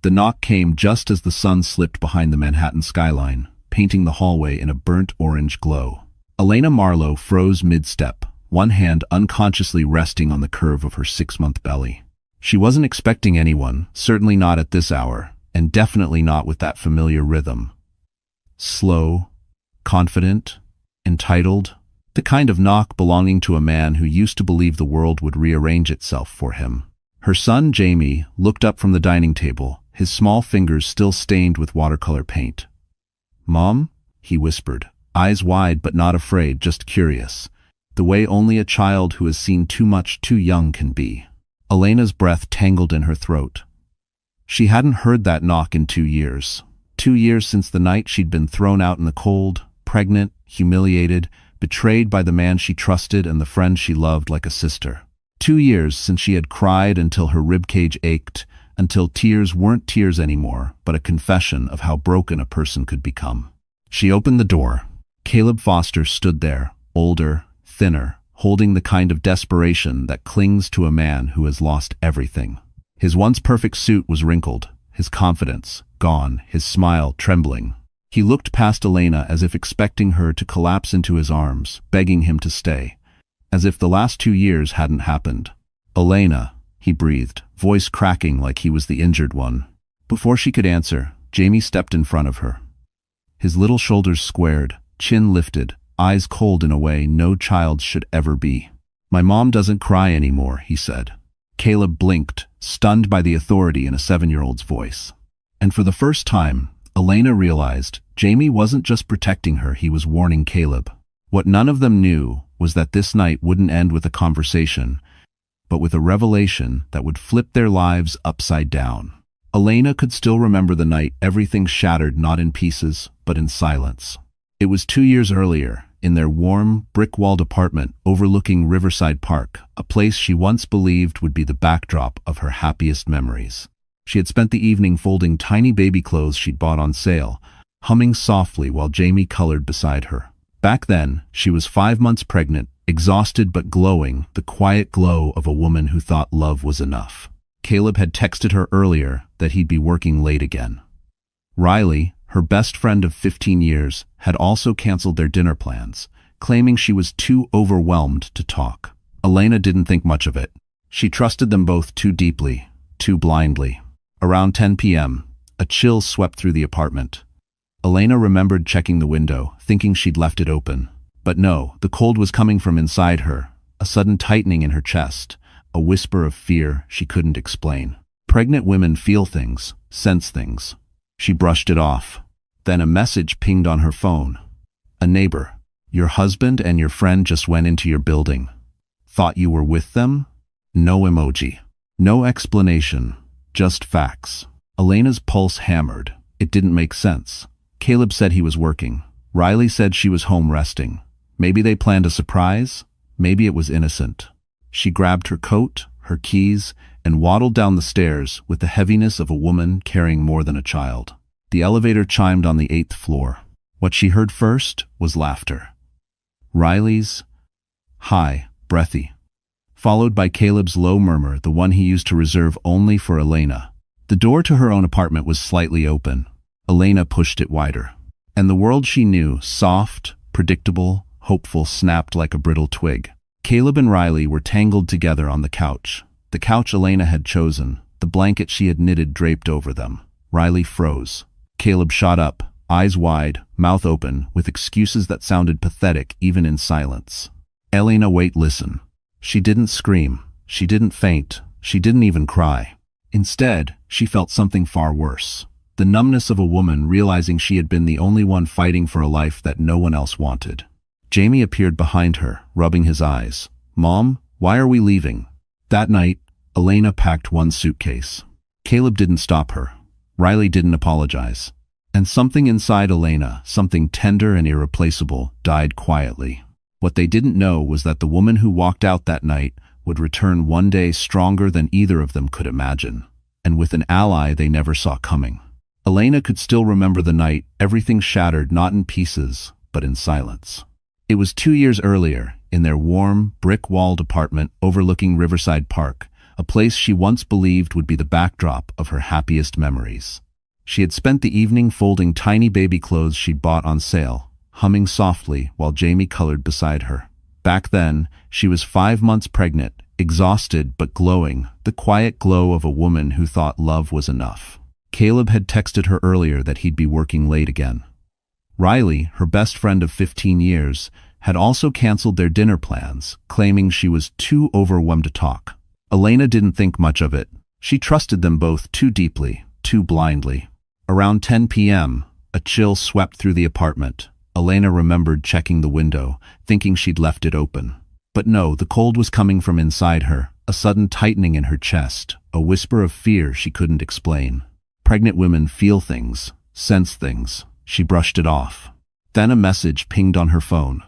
The knock came just as the sun slipped behind the Manhattan skyline, painting the hallway in a burnt orange glow. Elena Marlowe froze mid-step, one hand unconsciously resting on the curve of her 6-month belly. She wasn't expecting anyone, certainly not at this hour, and definitely not with that familiar rhythm. Slow, confident, entitled, the kind of knock belonging to a man who used to believe the world would rearrange itself for him. Her son, Jamie, looked up from the dining table, his small fingers still stained with watercolor paint. "Mom?" he whispered, eyes wide but not afraid, just curious, the way only a child who has seen too much too young can be. Elena's breath tangled in her throat. She hadn't heard that knock in 2 years. 2 years since the night she'd been thrown out in the cold, pregnant, humiliated, betrayed by the man she trusted and the friend she loved like a sister. 2 years since she had cried until her ribcage ached, until tears weren't tears anymore, but a confession of how broken a person could become. She opened the door. Caleb Foster stood there, older, thinner, holding the kind of desperation that clings to a man who has lost everything. His once perfect suit was wrinkled, his confidence gone, his smile trembling. He looked past Elena as if expecting her to collapse into his arms, begging him to stay, as if the last 2 years hadn't happened. "Elena," he breathed, voice cracking like he was the injured one. Before she could answer, Jamie stepped in front of her. His little shoulders squared, chin lifted, eyes cold in a way no child should ever be. "My mom doesn't cry anymore," he said. Caleb blinked, stunned by the authority in a 7-year-old's voice. And for the first time, Elena realized Jamie wasn't just protecting her, he was warning Caleb. What none of them knew was that this night wouldn't end with a conversation, but with a revelation that would flip their lives upside down. Elena could still remember the night everything shattered, not in pieces, but in silence. It was 2 years earlier, in their warm, brick-walled apartment overlooking Riverside Park, a place she once believed would be the backdrop of her happiest memories. She had spent the evening folding tiny baby clothes she'd bought on sale, humming softly while Jamie colored beside her. Back then, she was 5 months pregnant, exhausted but glowing, the quiet glow of a woman who thought love was enough. Caleb had texted her earlier that he'd be working late again. Riley, her best friend of 15 years, had also canceled their dinner plans, claiming she was too overwhelmed to talk. Elena didn't think much of it. She trusted them both too deeply, too blindly. Around 10 p.m., a chill swept through the apartment. Elena remembered checking the window, thinking she'd left it open. But no, the cold was coming from inside her, a sudden tightening in her chest, a whisper of fear she couldn't explain. Pregnant women feel things, sense things. She brushed it off. Then a message pinged on her phone. A neighbor. "Your husband and your friend just went into your building. Thought you were with them?" No emoji. No explanation. Just facts. Elena's pulse hammered. It didn't make sense. Caleb said he was working. Riley said she was home resting. Maybe they planned a surprise? Maybe it was innocent. She grabbed her coat, her keys, and waddled down the stairs with the heaviness of a woman carrying more than a child. The elevator chimed on the 8th floor. What she heard first was laughter. Riley's high, breathy, followed by Caleb's low murmur, the one he used to reserve only for Elena. The door to her own apartment was slightly open. Elena pushed it wider. And the world she knew, soft, predictable, hopeful, snapped like a brittle twig. Caleb and Riley were tangled together on the couch. The couch Elena had chosen, the blanket she had knitted draped over them. Riley froze. Caleb shot up, eyes wide, mouth open, with excuses that sounded pathetic even in silence. Elena, wait, listen. She didn't scream. She didn't faint. She didn't even cry. Instead, she felt something far worse. The numbness of a woman realizing she had been the only one fighting for a life that no one else wanted. Jamie appeared behind her, rubbing his eyes. "Mom, why are we leaving?" That night, Elena packed one suitcase. Caleb didn't stop her. Riley didn't apologize. And something inside Elena, something tender and irreplaceable, died quietly. What they didn't know was that the woman who walked out that night would return one day stronger than either of them could imagine, and with an ally they never saw coming. Elena could still remember the night, everything shattered not in pieces, but in silence. It was 2 years earlier, in their warm, brick-walled apartment overlooking Riverside Park, a place she once believed would be the backdrop of her happiest memories. She had spent the evening folding tiny baby clothes she'd bought on sale, humming softly while Jamie colored beside her. Back then, she was 5 months pregnant, exhausted but glowing, the quiet glow of a woman who thought love was enough. Caleb had texted her earlier that he'd be working late again. Riley, her best friend of 15 years, had also canceled their dinner plans, claiming she was too overwhelmed to talk. Elena didn't think much of it. She trusted them both too deeply, too blindly. Around 10 p.m., a chill swept through the apartment. Elena remembered checking the window, thinking she'd left it open. But no, the cold was coming from inside her, a sudden tightening in her chest, a whisper of fear she couldn't explain. Pregnant women feel things, sense things. She brushed it off. Then a message pinged on her phone.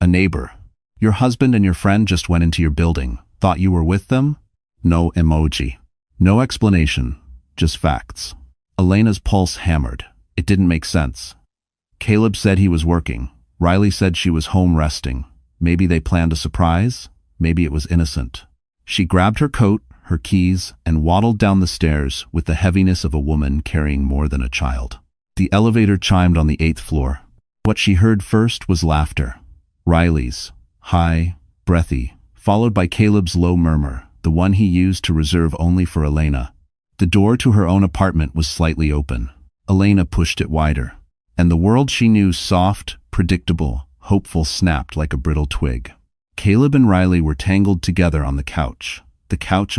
A neighbor. Your husband and your friend just went into your building. Thought you were with them? No emoji. No explanation. Just facts. Elena's pulse hammered. It didn't make sense. Caleb said he was working. Riley said she was home resting. Maybe they planned a surprise? Maybe it was innocent. She grabbed her coat, her keys, and waddled down the stairs with the heaviness of a woman carrying more than a child. The elevator chimed on the 8th floor. What she heard first was laughter. Riley's, high, breathy, followed by Caleb's low murmur, the one he used to reserve only for Elena. The door to her own apartment was slightly open. Elena pushed it wider, and the world she knew, soft, predictable, hopeful, snapped like a brittle twig. Caleb and Riley were tangled together on the couch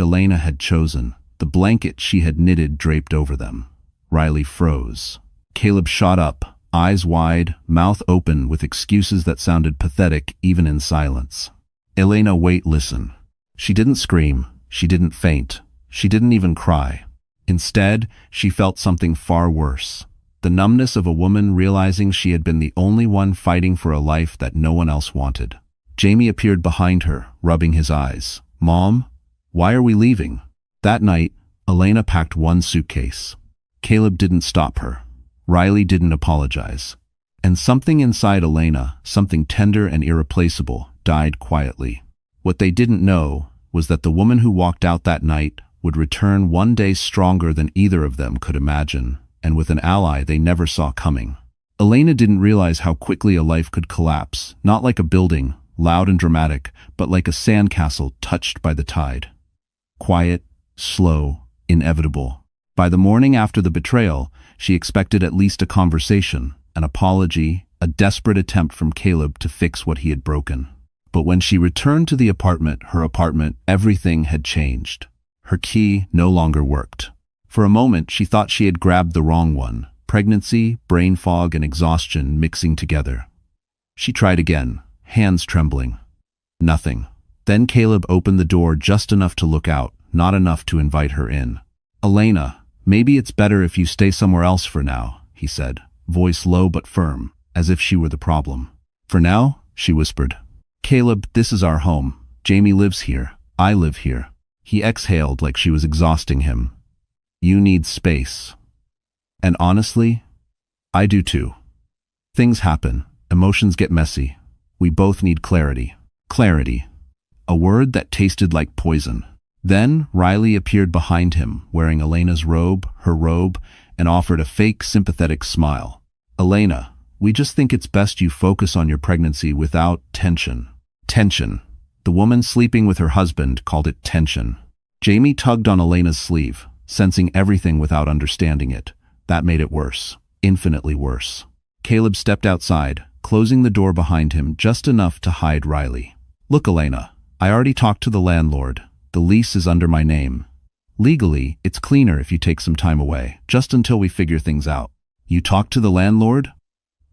Elena had chosen, the blanket she had knitted draped over them. Riley froze. Caleb shot up, eyes wide, mouth open with excuses that sounded pathetic even in silence. Elena, wait, listen. She didn't scream. She didn't faint. She didn't even cry. Instead, she felt something far worse. The numbness of a woman realizing she had been the only one fighting for a life that no one else wanted. Jamie appeared behind her, rubbing his eyes. Mom, why are we leaving? That night, Elena packed one suitcase. Caleb didn't stop her. Riley didn't apologize. And something inside Elena, something tender and irreplaceable, died quietly. What they didn't know was that the woman who walked out that night would return one day stronger than either of them could imagine, and with an ally they never saw coming. Elena didn't realize how quickly a life could collapse, not like a building, loud and dramatic, but like a sandcastle touched by the tide. Quiet, slow, inevitable. By the morning after the betrayal, she expected at least a conversation, an apology, a desperate attempt from Caleb to fix what he had broken. But when she returned to the apartment, her apartment, everything had changed. Her key no longer worked. For a moment, she thought she had grabbed the wrong one. Pregnancy, brain fog, and exhaustion mixing together. She tried again, hands trembling. Nothing. Then Caleb opened the door just enough to look out, not enough to invite her in. Elena, maybe it's better if you stay somewhere else for now, he said, voice low but firm, as if she were the problem. For now, she whispered. Caleb, this is our home. Jamie lives here. I live here. He exhaled like she was exhausting him. You need space. And honestly, I do too. Things happen. Emotions get messy. We both need clarity. Clarity. A word that tasted like poison. Then Riley appeared behind him, wearing Elena's robe, her robe, and offered a fake sympathetic smile. Elena, we just think it's best you focus on your pregnancy without tension. Tension. The woman sleeping with her husband called it tension. Jamie tugged on Elena's sleeve, sensing everything without understanding it. That made it worse. Infinitely worse. Caleb stepped outside, closing the door behind him just enough to hide Riley. Look, Elena, I already talked to the landlord. The lease is under my name. Legally, it's cleaner if you take some time away, just until we figure things out. You talked to the landlord?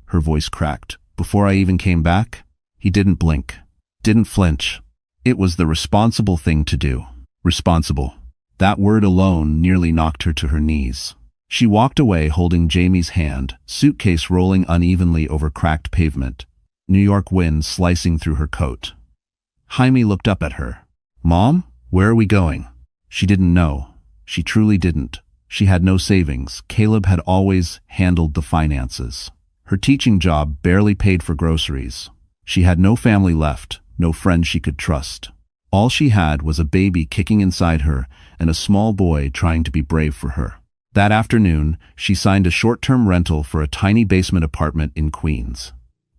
Her voice cracked. Before I even came back? He didn't blink. Didn't flinch. It was the responsible thing to do. Responsible. That word alone nearly knocked her to her knees. She walked away holding Jamie's hand, suitcase rolling unevenly over cracked pavement, New York wind slicing through her coat. Jaime looked up at her. Mom, where are we going? She didn't know. She truly didn't. She had no savings. Caleb had always handled the finances. Her teaching job barely paid for groceries. She had no family left, no friends she could trust. All she had was a baby kicking inside her and a small boy trying to be brave for her. That afternoon, she signed a short-term rental for a tiny basement apartment in Queens.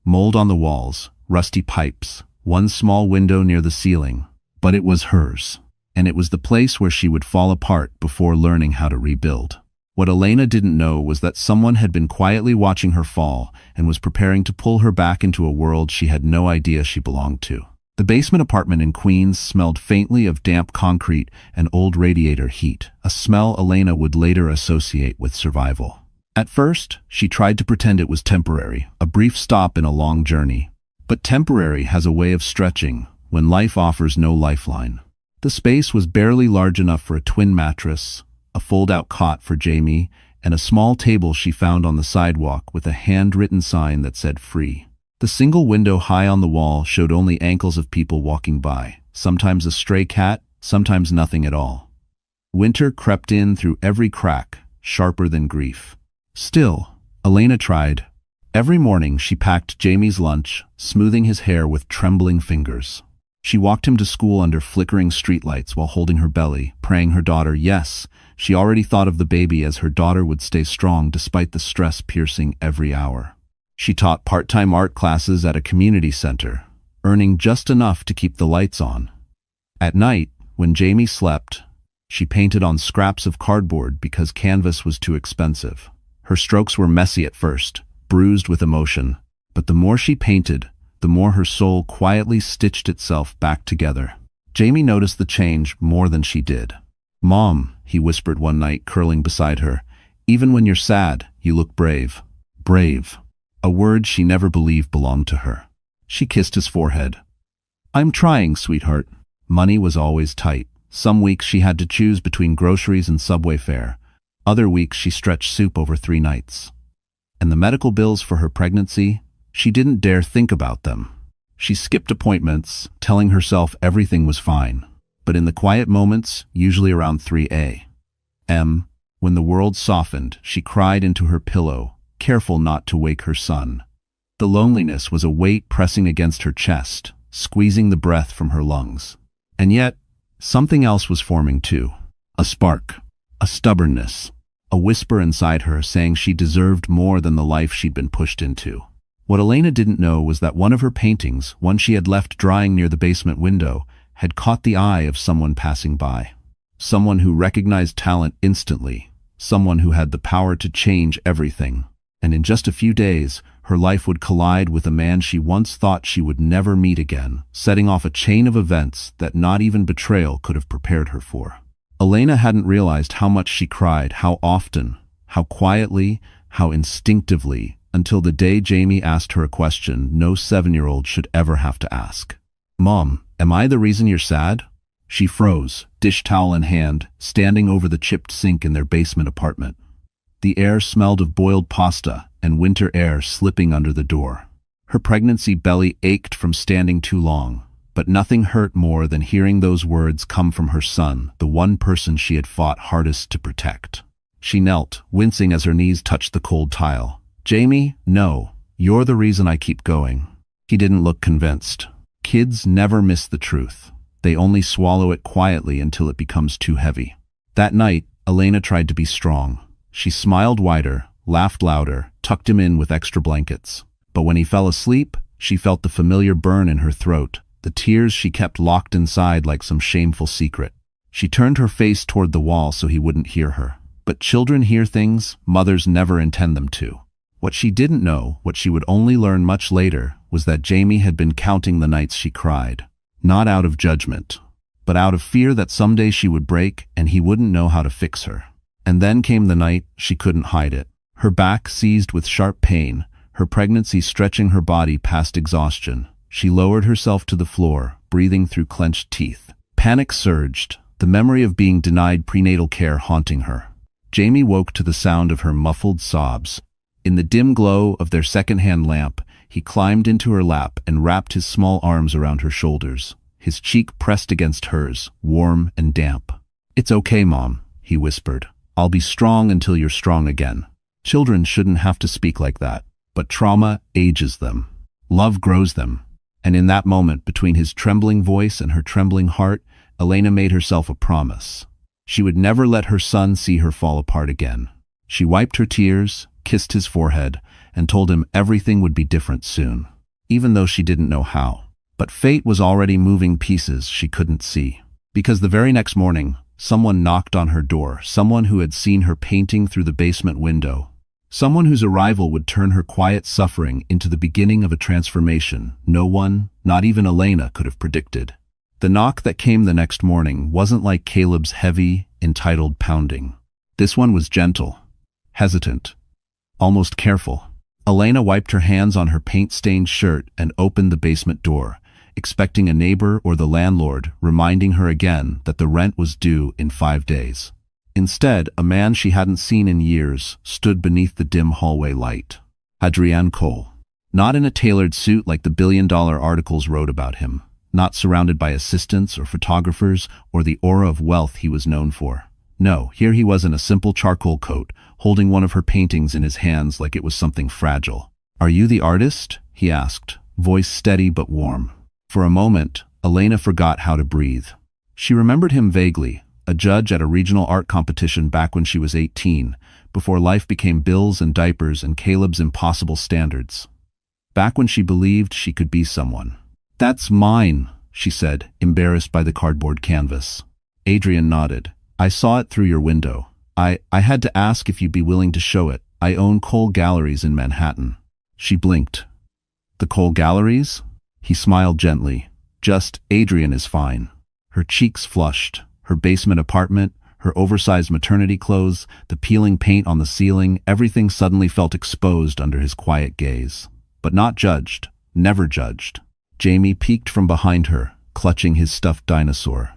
Mold on the walls, rusty pipes, one small window near the ceiling. But it was hers, and it was the place where she would fall apart before learning how to rebuild. What Elena didn't know was that someone had been quietly watching her fall and was preparing to pull her back into a world she had no idea she belonged to. The basement apartment in Queens smelled faintly of damp concrete and old radiator heat, a smell Elena would later associate with survival. At first, she tried to pretend it was temporary, a brief stop in a long journey. But temporary has a way of stretching when life offers no lifeline. The space was barely large enough for a twin mattress, a fold-out cot for Jamie, and a small table she found on the sidewalk with a handwritten sign that said free. The single window high on the wall showed only ankles of people walking by, sometimes a stray cat, sometimes nothing at all. Winter crept in through every crack, sharper than grief. Still, Elena tried. Every morning she packed Jamie's lunch, smoothing his hair with trembling fingers. She walked him to school under flickering streetlights while holding her belly, praying her daughter, yes, she already thought of the baby as her daughter would stay strong despite the stress piercing every hour. She taught part-time art classes at a community center, earning just enough to keep the lights on. At night, when Jamie slept, she painted on scraps of cardboard because canvas was too expensive. Her strokes were messy at first, bruised with emotion, but the more she painted, the more her soul quietly stitched itself back together. Jamie noticed the change more than she did. "Mom," he whispered one night, curling beside her, "even when you're sad, you look brave." Brave. A word she never believed belonged to her. She kissed his forehead. "I'm trying, sweetheart." Money was always tight. Some weeks she had to choose between groceries and subway fare. Other weeks she stretched soup over 3 nights. And the medical bills for her pregnancy, she didn't dare think about them. She skipped appointments, telling herself everything was fine. But in the quiet moments, usually around 3 a.m., when the world softened, she cried into her pillow, careful not to wake her son. The loneliness was a weight pressing against her chest, squeezing the breath from her lungs. And yet, something else was forming too. A spark, a stubbornness, a whisper inside her saying she deserved more than the life she'd been pushed into. What Elena didn't know was that one of her paintings, one she had left drying near the basement window, had caught the eye of someone passing by. Someone who recognized talent instantly, someone who had the power to change everything. And in just a few days, her life would collide with a man she once thought she would never meet again, setting off a chain of events that not even betrayal could have prepared her for. Elena hadn't realized how much she cried, how often, how quietly, how instinctively, until the day Jamie asked her a question no 7-year-old should ever have to ask. "Mom, am I the reason you're sad?" She froze, dish towel in hand, standing over the chipped sink in their basement apartment. The air smelled of boiled pasta and winter air slipping under the door. Her pregnancy belly ached from standing too long, but nothing hurt more than hearing those words come from her son, the one person she had fought hardest to protect. She knelt, wincing as her knees touched the cold tile. "Jamie, no, you're the reason I keep going." He didn't look convinced. Kids never miss the truth. They only swallow it quietly until it becomes too heavy. That night, Elena tried to be strong. She smiled wider, laughed louder, tucked him in with extra blankets. But when he fell asleep, she felt the familiar burn in her throat, the tears she kept locked inside like some shameful secret. She turned her face toward the wall so he wouldn't hear her. But children hear things mothers never intend them to. What she didn't know, what she would only learn much later, was that Jamie had been counting the nights she cried. Not out of judgment, but out of fear that someday she would break and he wouldn't know how to fix her. And then came the night she couldn't hide it. Her back seized with sharp pain, her pregnancy stretching her body past exhaustion. She lowered herself to the floor, breathing through clenched teeth. Panic surged, the memory of being denied prenatal care haunting her. Jamie woke to the sound of her muffled sobs. In the dim glow of their second-hand lamp, he climbed into her lap and wrapped his small arms around her shoulders, his cheek pressed against hers, warm and damp. "It's okay, Mom," he whispered. "I'll be strong until you're strong again." Children shouldn't have to speak like that, but trauma ages them. Love grows them. And in that moment, between his trembling voice and her trembling heart, Elena made herself a promise. She would never let her son see her fall apart again. She wiped her tears, kissed his forehead, and told him everything would be different soon, even though she didn't know how. But fate was already moving pieces she couldn't see. Because the very next morning, someone knocked on her door, someone who had seen her painting through the basement window. Someone whose arrival would turn her quiet suffering into the beginning of a transformation no one, not even Elena, could have predicted. The knock that came the next morning wasn't like Caleb's heavy, entitled pounding. This one was gentle, hesitant, almost careful. Elena wiped her hands on her paint-stained shirt and opened the basement door, expecting a neighbor or the landlord reminding her again that the rent was due in 5 days. Instead, a man she hadn't seen in years stood beneath the dim hallway light. Adrian Cole. Not in a tailored suit like the billion-dollar articles wrote about him, not surrounded by assistants or photographers or the aura of wealth he was known for. No, here he was in a simple charcoal coat, holding one of her paintings in his hands like it was something fragile. "Are you the artist?" he asked, voice steady but warm. For a moment, Elena forgot how to breathe. She remembered him vaguely, a judge at a regional art competition back when she was 18, before life became bills and diapers and Caleb's impossible standards. Back when she believed she could be someone. "That's mine," she said, embarrassed by the cardboard canvas. Adrian nodded. "I saw it through your window. I had to ask if you'd be willing to show it. I own Cole Galleries in Manhattan." She blinked. "The Cole Galleries?" He smiled gently. "Just, Adrian is fine." Her cheeks flushed. Her basement apartment, her oversized maternity clothes, the peeling paint on the ceiling, everything suddenly felt exposed under his quiet gaze. But not judged. Never judged. Jamie peeked from behind her, clutching his stuffed dinosaur.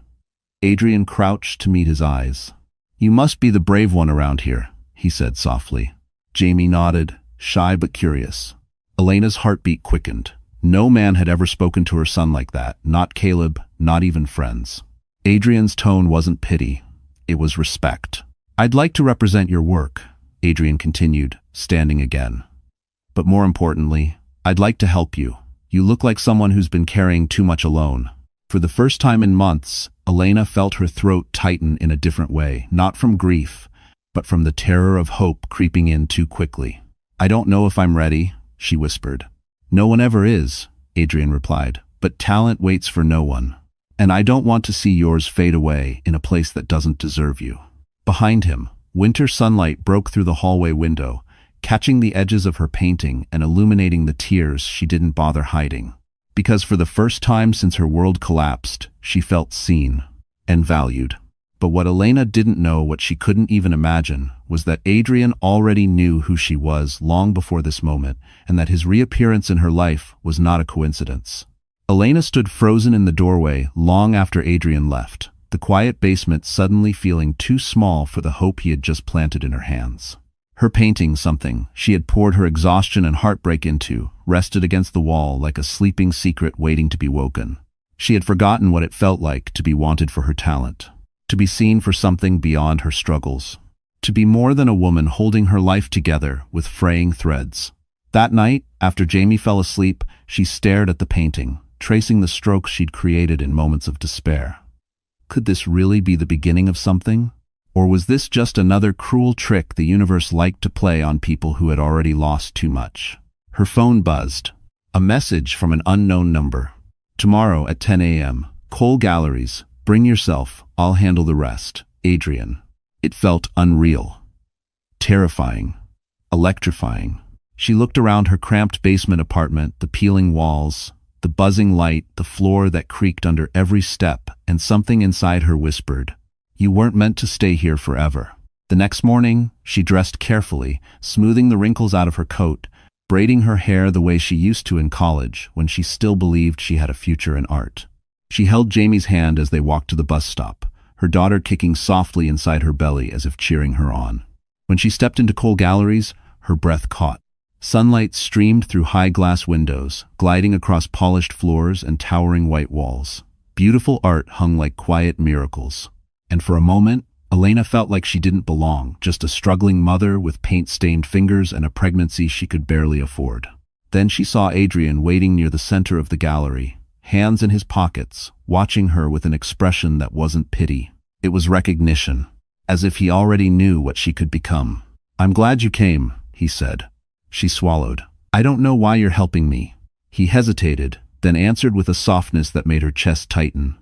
Adrian crouched to meet his eyes. "You must be the brave one around here," he said softly. Jamie nodded, shy but curious. Elena's heartbeat quickened. No man had ever spoken to her son like that, not Caleb, not even friends. Adrian's tone wasn't pity, it was respect. "I'd like to represent your work," Adrian continued, standing again. "But more importantly, I'd like to help you. You look like someone who's been carrying too much alone." For the first time in months, Elena felt her throat tighten in a different way, not from grief, but from the terror of hope creeping in too quickly. "I don't know if I'm ready," she whispered. "No one ever is," Adrian replied, "but talent waits for no one. And I don't want to see yours fade away in a place that doesn't deserve you." Behind him, winter sunlight broke through the hallway window, catching the edges of her painting and illuminating the tears she didn't bother hiding. Because for the first time since her world collapsed, she felt seen and valued. But what Elena didn't know, what she couldn't even imagine, was that Adrian already knew who she was long before this moment, and that his reappearance in her life was not a coincidence. Elena stood frozen in the doorway long after Adrian left, the quiet basement suddenly feeling too small for the hope he had just planted in her hands. Her painting, something she had poured her exhaustion and heartbreak into, rested against the wall like a sleeping secret waiting to be woken. She had forgotten what it felt like to be wanted for her talent, to be seen for something beyond her struggles, to be more than a woman holding her life together with fraying threads. That night, after Jamie fell asleep, she stared at the painting, tracing the strokes she'd created in moments of despair. Could this really be the beginning of something? Or was this just another cruel trick the universe liked to play on people who had already lost too much? Her phone buzzed. A message from an unknown number. "Tomorrow at 10 a.m. Cole Galleries. Bring yourself. I'll handle the rest. Adrian." It felt unreal. Terrifying. Electrifying. She looked around her cramped basement apartment, the peeling walls, the buzzing light, the floor that creaked under every step, and something inside her whispered, "You weren't meant to stay here forever." The next morning, she dressed carefully, smoothing the wrinkles out of her coat, braiding her hair the way she used to in college when she still believed she had a future in art. She held Jamie's hand as they walked to the bus stop, her daughter kicking softly inside her belly as if cheering her on. When she stepped into Cole Galleries, her breath caught. Sunlight streamed through high glass windows, gliding across polished floors and towering white walls. Beautiful art hung like quiet miracles. And for a moment, Elena felt like she didn't belong, just a struggling mother with paint-stained fingers and a pregnancy she could barely afford. Then she saw Adrian waiting near the center of the gallery, hands in his pockets, watching her with an expression that wasn't pity. It was recognition, as if he already knew what she could become. "I'm glad you came," he said. She swallowed. "I don't know why you're helping me." He hesitated, then answered with a softness that made her chest tighten.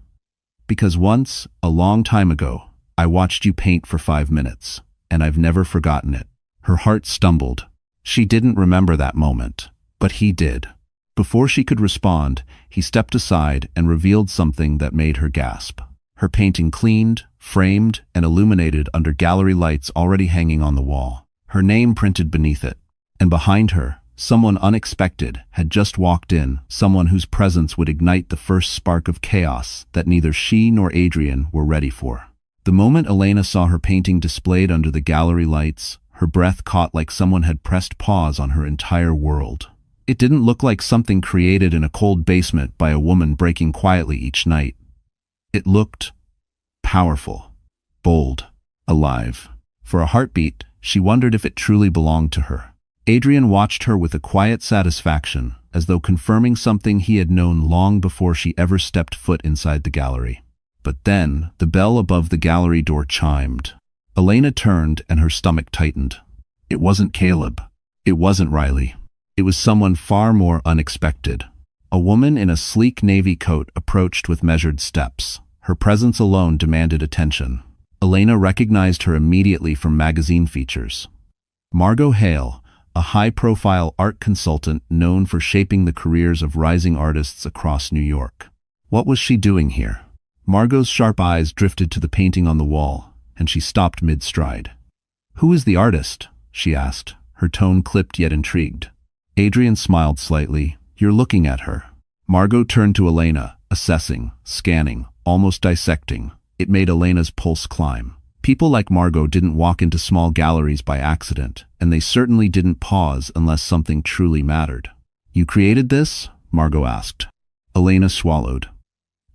"Because once, a long time ago, I watched you paint for 5 minutes, and I've never forgotten it." Her heart stumbled. She didn't remember that moment, but he did. Before she could respond, he stepped aside and revealed something that made her gasp. Her painting cleaned, framed, and illuminated under gallery lights already hanging on the wall. Her name printed beneath it. And behind her, someone unexpected had just walked in, someone whose presence would ignite the first spark of chaos that neither she nor Adrian were ready for. The moment Elena saw her painting displayed under the gallery lights, her breath caught like someone had pressed pause on her entire world. It didn't look like something created in a cold basement by a woman breaking quietly each night. It looked powerful, bold, alive. For a heartbeat, she wondered if it truly belonged to her. Adrian watched her with a quiet satisfaction, as though confirming something he had known long before she ever stepped foot inside the gallery. But then, the bell above the gallery door chimed. Elena turned and her stomach tightened. It wasn't Caleb. It wasn't Riley. It was someone far more unexpected. A woman in a sleek navy coat approached with measured steps. Her presence alone demanded attention. Elena recognized her immediately from magazine features. Margot Hale, a high-profile art consultant known for shaping the careers of rising artists across New York. What was she doing here? Margot's sharp eyes drifted to the painting on the wall, and she stopped mid-stride. "Who is the artist?" she asked, her tone clipped yet intrigued. Adrian smiled slightly. "You're looking at her." Margot turned to Elena, assessing, scanning, almost dissecting. It made Elena's pulse climb. People like Margot didn't walk into small galleries by accident, and they certainly didn't pause unless something truly mattered. "You created this?" Margot asked. Elena swallowed.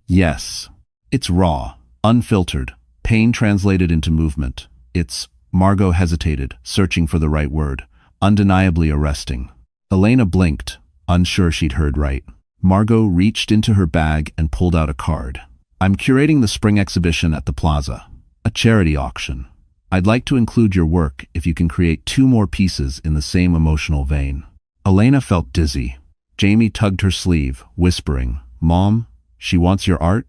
"Yes. It's raw, unfiltered, pain translated into movement. It's—" Margot hesitated, searching for the right word. "Undeniably arresting." Elena blinked, unsure she'd heard right. Margot reached into her bag and pulled out a card. "I'm curating the spring exhibition at the Plaza, a charity auction. I'd like to include your work if you can create 2 more pieces in the same emotional vein." Elena felt dizzy. Jamie tugged her sleeve, whispering, "Mom, she wants your art?"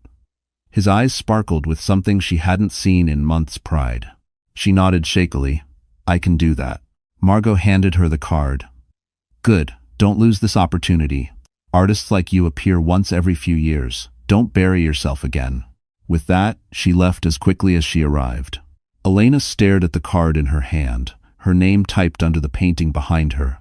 His eyes sparkled with something she hadn't seen in months' pride. She nodded shakily. "I can do that." Margot handed her the card. "Good. Don't lose this opportunity. Artists like you appear once every few years. Don't bury yourself again." With that, she left as quickly as she arrived. Elena stared at the card in her hand, her name typed under the painting behind her.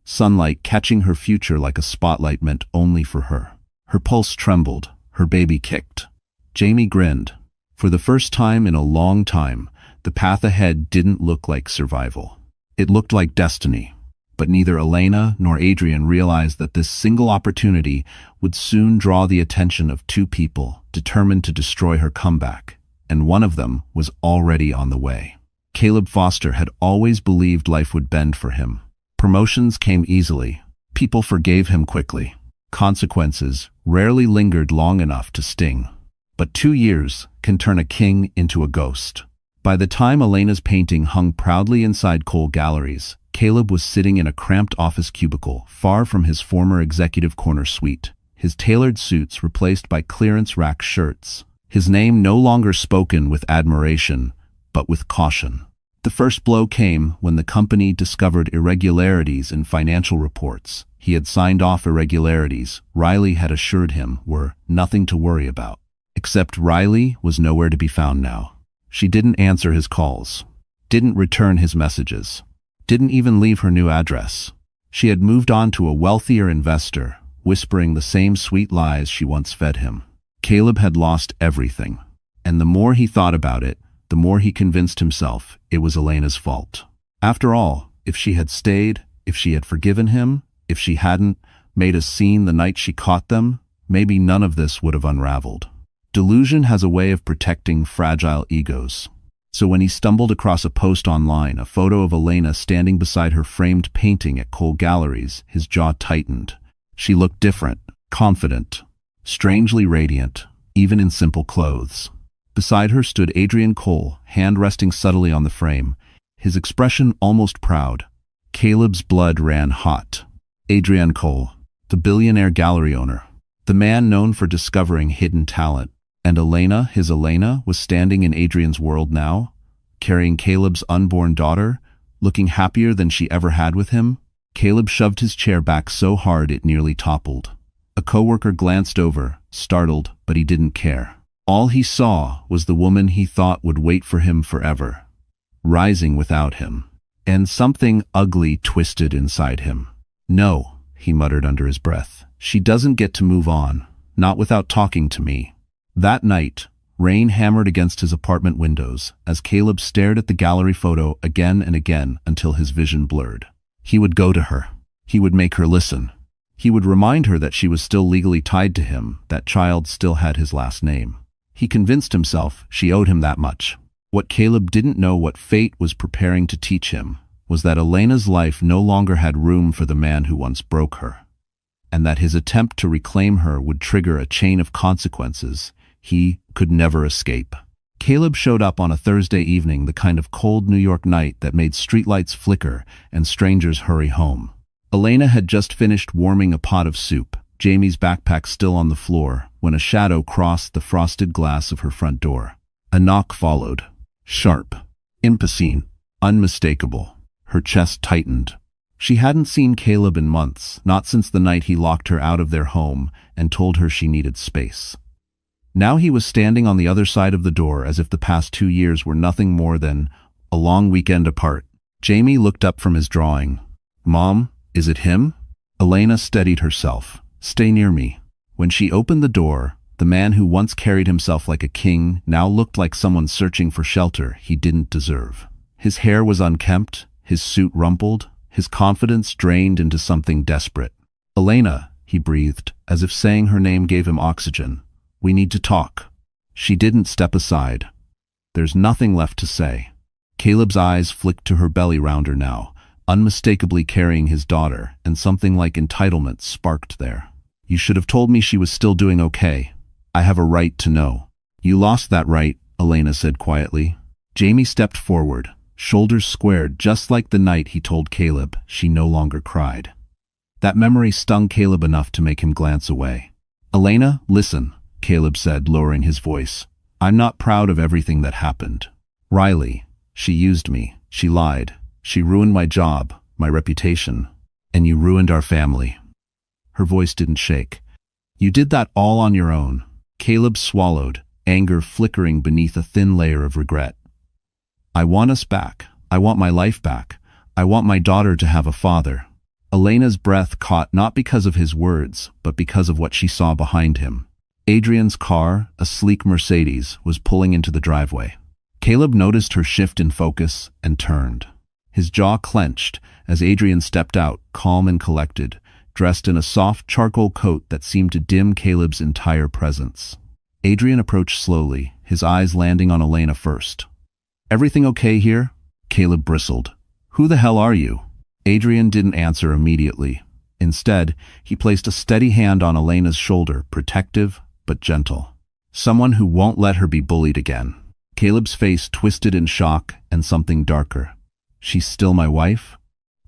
Sunlight catching her future like a spotlight meant only for her. Her pulse trembled, her baby kicked. Jamie grinned. For the first time in a long time, the path ahead didn't look like survival. It looked like destiny. But neither Elena nor Adrian realized that this single opportunity would soon draw the attention of 2 people determined to destroy her comeback, and one of them was already on the way. Caleb Foster had always believed life would bend for him. Promotions came easily. People forgave him quickly. Consequences rarely lingered long enough to sting. But 2 years can turn a king into a ghost. By the time Elena's painting hung proudly inside Cole Galleries, Caleb was sitting in a cramped office cubicle, far from his former executive corner suite, his tailored suits replaced by clearance rack shirts, his name no longer spoken with admiration, but with caution. The first blow came when the company discovered irregularities in financial reports. He had signed off irregularities Riley had assured him were nothing to worry about. Except Riley was nowhere to be found now. She didn't answer his calls, didn't return his messages, didn't even leave her new address. She had moved on to a wealthier investor, whispering the same sweet lies she once fed him. Caleb had lost everything, and the more he thought about it, the more he convinced himself it was Elena's fault. After all, if she had stayed, if she had forgiven him, if she hadn't made a scene the night she caught them, maybe none of this would have unraveled. Delusion has a way of protecting fragile egos. So when he stumbled across a post online, a photo of Elena standing beside her framed painting at Cole Galleries, his jaw tightened. She looked different, confident, strangely radiant, even in simple clothes. Beside her stood Adrian Cole, hand resting subtly on the frame, his expression almost proud. Caleb's blood ran hot. Adrian Cole, the billionaire gallery owner, the man known for discovering hidden talent. And Elena, his Elena, was standing in Adrian's world now, carrying Caleb's unborn daughter, looking happier than she ever had with him. Caleb shoved his chair back so hard it nearly toppled. A coworker glanced over, startled, but he didn't care. All he saw was the woman he thought would wait for him forever, rising without him. And something ugly twisted inside him. "No," he muttered under his breath. "She doesn't get to move on, not without talking to me." That night, rain hammered against his apartment windows as Caleb stared at the gallery photo again and again until his vision blurred. He would go to her. He would make her listen. He would remind her that she was still legally tied to him, that child still had his last name. He convinced himself she owed him that much. What Caleb didn't know what fate was preparing to teach him was that Elena's life no longer had room for the man who once broke her, and that his attempt to reclaim her would trigger a chain of consequences he could never escape. Caleb showed up on a Thursday evening, the kind of cold New York night that made streetlights flicker and strangers hurry home. Elena had just finished warming a pot of soup, Jamie's backpack still on the floor, when a shadow crossed the frosted glass of her front door. A knock followed. Sharp, impassing, unmistakable. Her chest tightened. She hadn't seen Caleb in months, not since the night he locked her out of their home and told her she needed space. Now he was standing on the other side of the door as if the past 2 years were nothing more than a long weekend apart. Jamie looked up from his drawing. "Mom, is it him?" Elena steadied herself. "Stay near me." When she opened the door, the man who once carried himself like a king now looked like someone searching for shelter he didn't deserve. His hair was unkempt, his suit rumpled, his confidence drained into something desperate. "Elena," he breathed, as if saying her name gave him oxygen. "We need to talk." She didn't step aside. "There's nothing left to say." Caleb's eyes flicked to her belly rounder now, unmistakably carrying his daughter, and something like entitlement sparked there. "You should have told me she was still doing okay. I have a right to know." "You lost that right," Elena said quietly. Jamie stepped forward, shoulders squared just like the night he told Caleb she no longer cried. That memory stung Caleb enough to make him glance away. "Elena, listen," Caleb said, lowering his voice. "I'm not proud of everything that happened. Riley, she used me, she lied, she ruined my job, my reputation, and you ruined our family." Her voice didn't shake. "You did that all on your own." Caleb swallowed, anger flickering beneath a thin layer of regret. "I want us back. I want my life back. I want my daughter to have a father." Elena's breath caught not because of his words, but because of what she saw behind him. Adrian's car, a sleek Mercedes, was pulling into the driveway. Caleb noticed her shift in focus and turned. His jaw clenched as Adrian stepped out, calm and collected, dressed in a soft charcoal coat that seemed to dim Caleb's entire presence. Adrian approached slowly, his eyes landing on Elena first. "Everything okay here?" Caleb bristled. "Who the hell are you?" Adrian didn't answer immediately. Instead, he placed a steady hand on Elena's shoulder, protective but gentle. "Someone who won't let her be bullied again." Caleb's face twisted in shock and something darker. "She's still my wife?"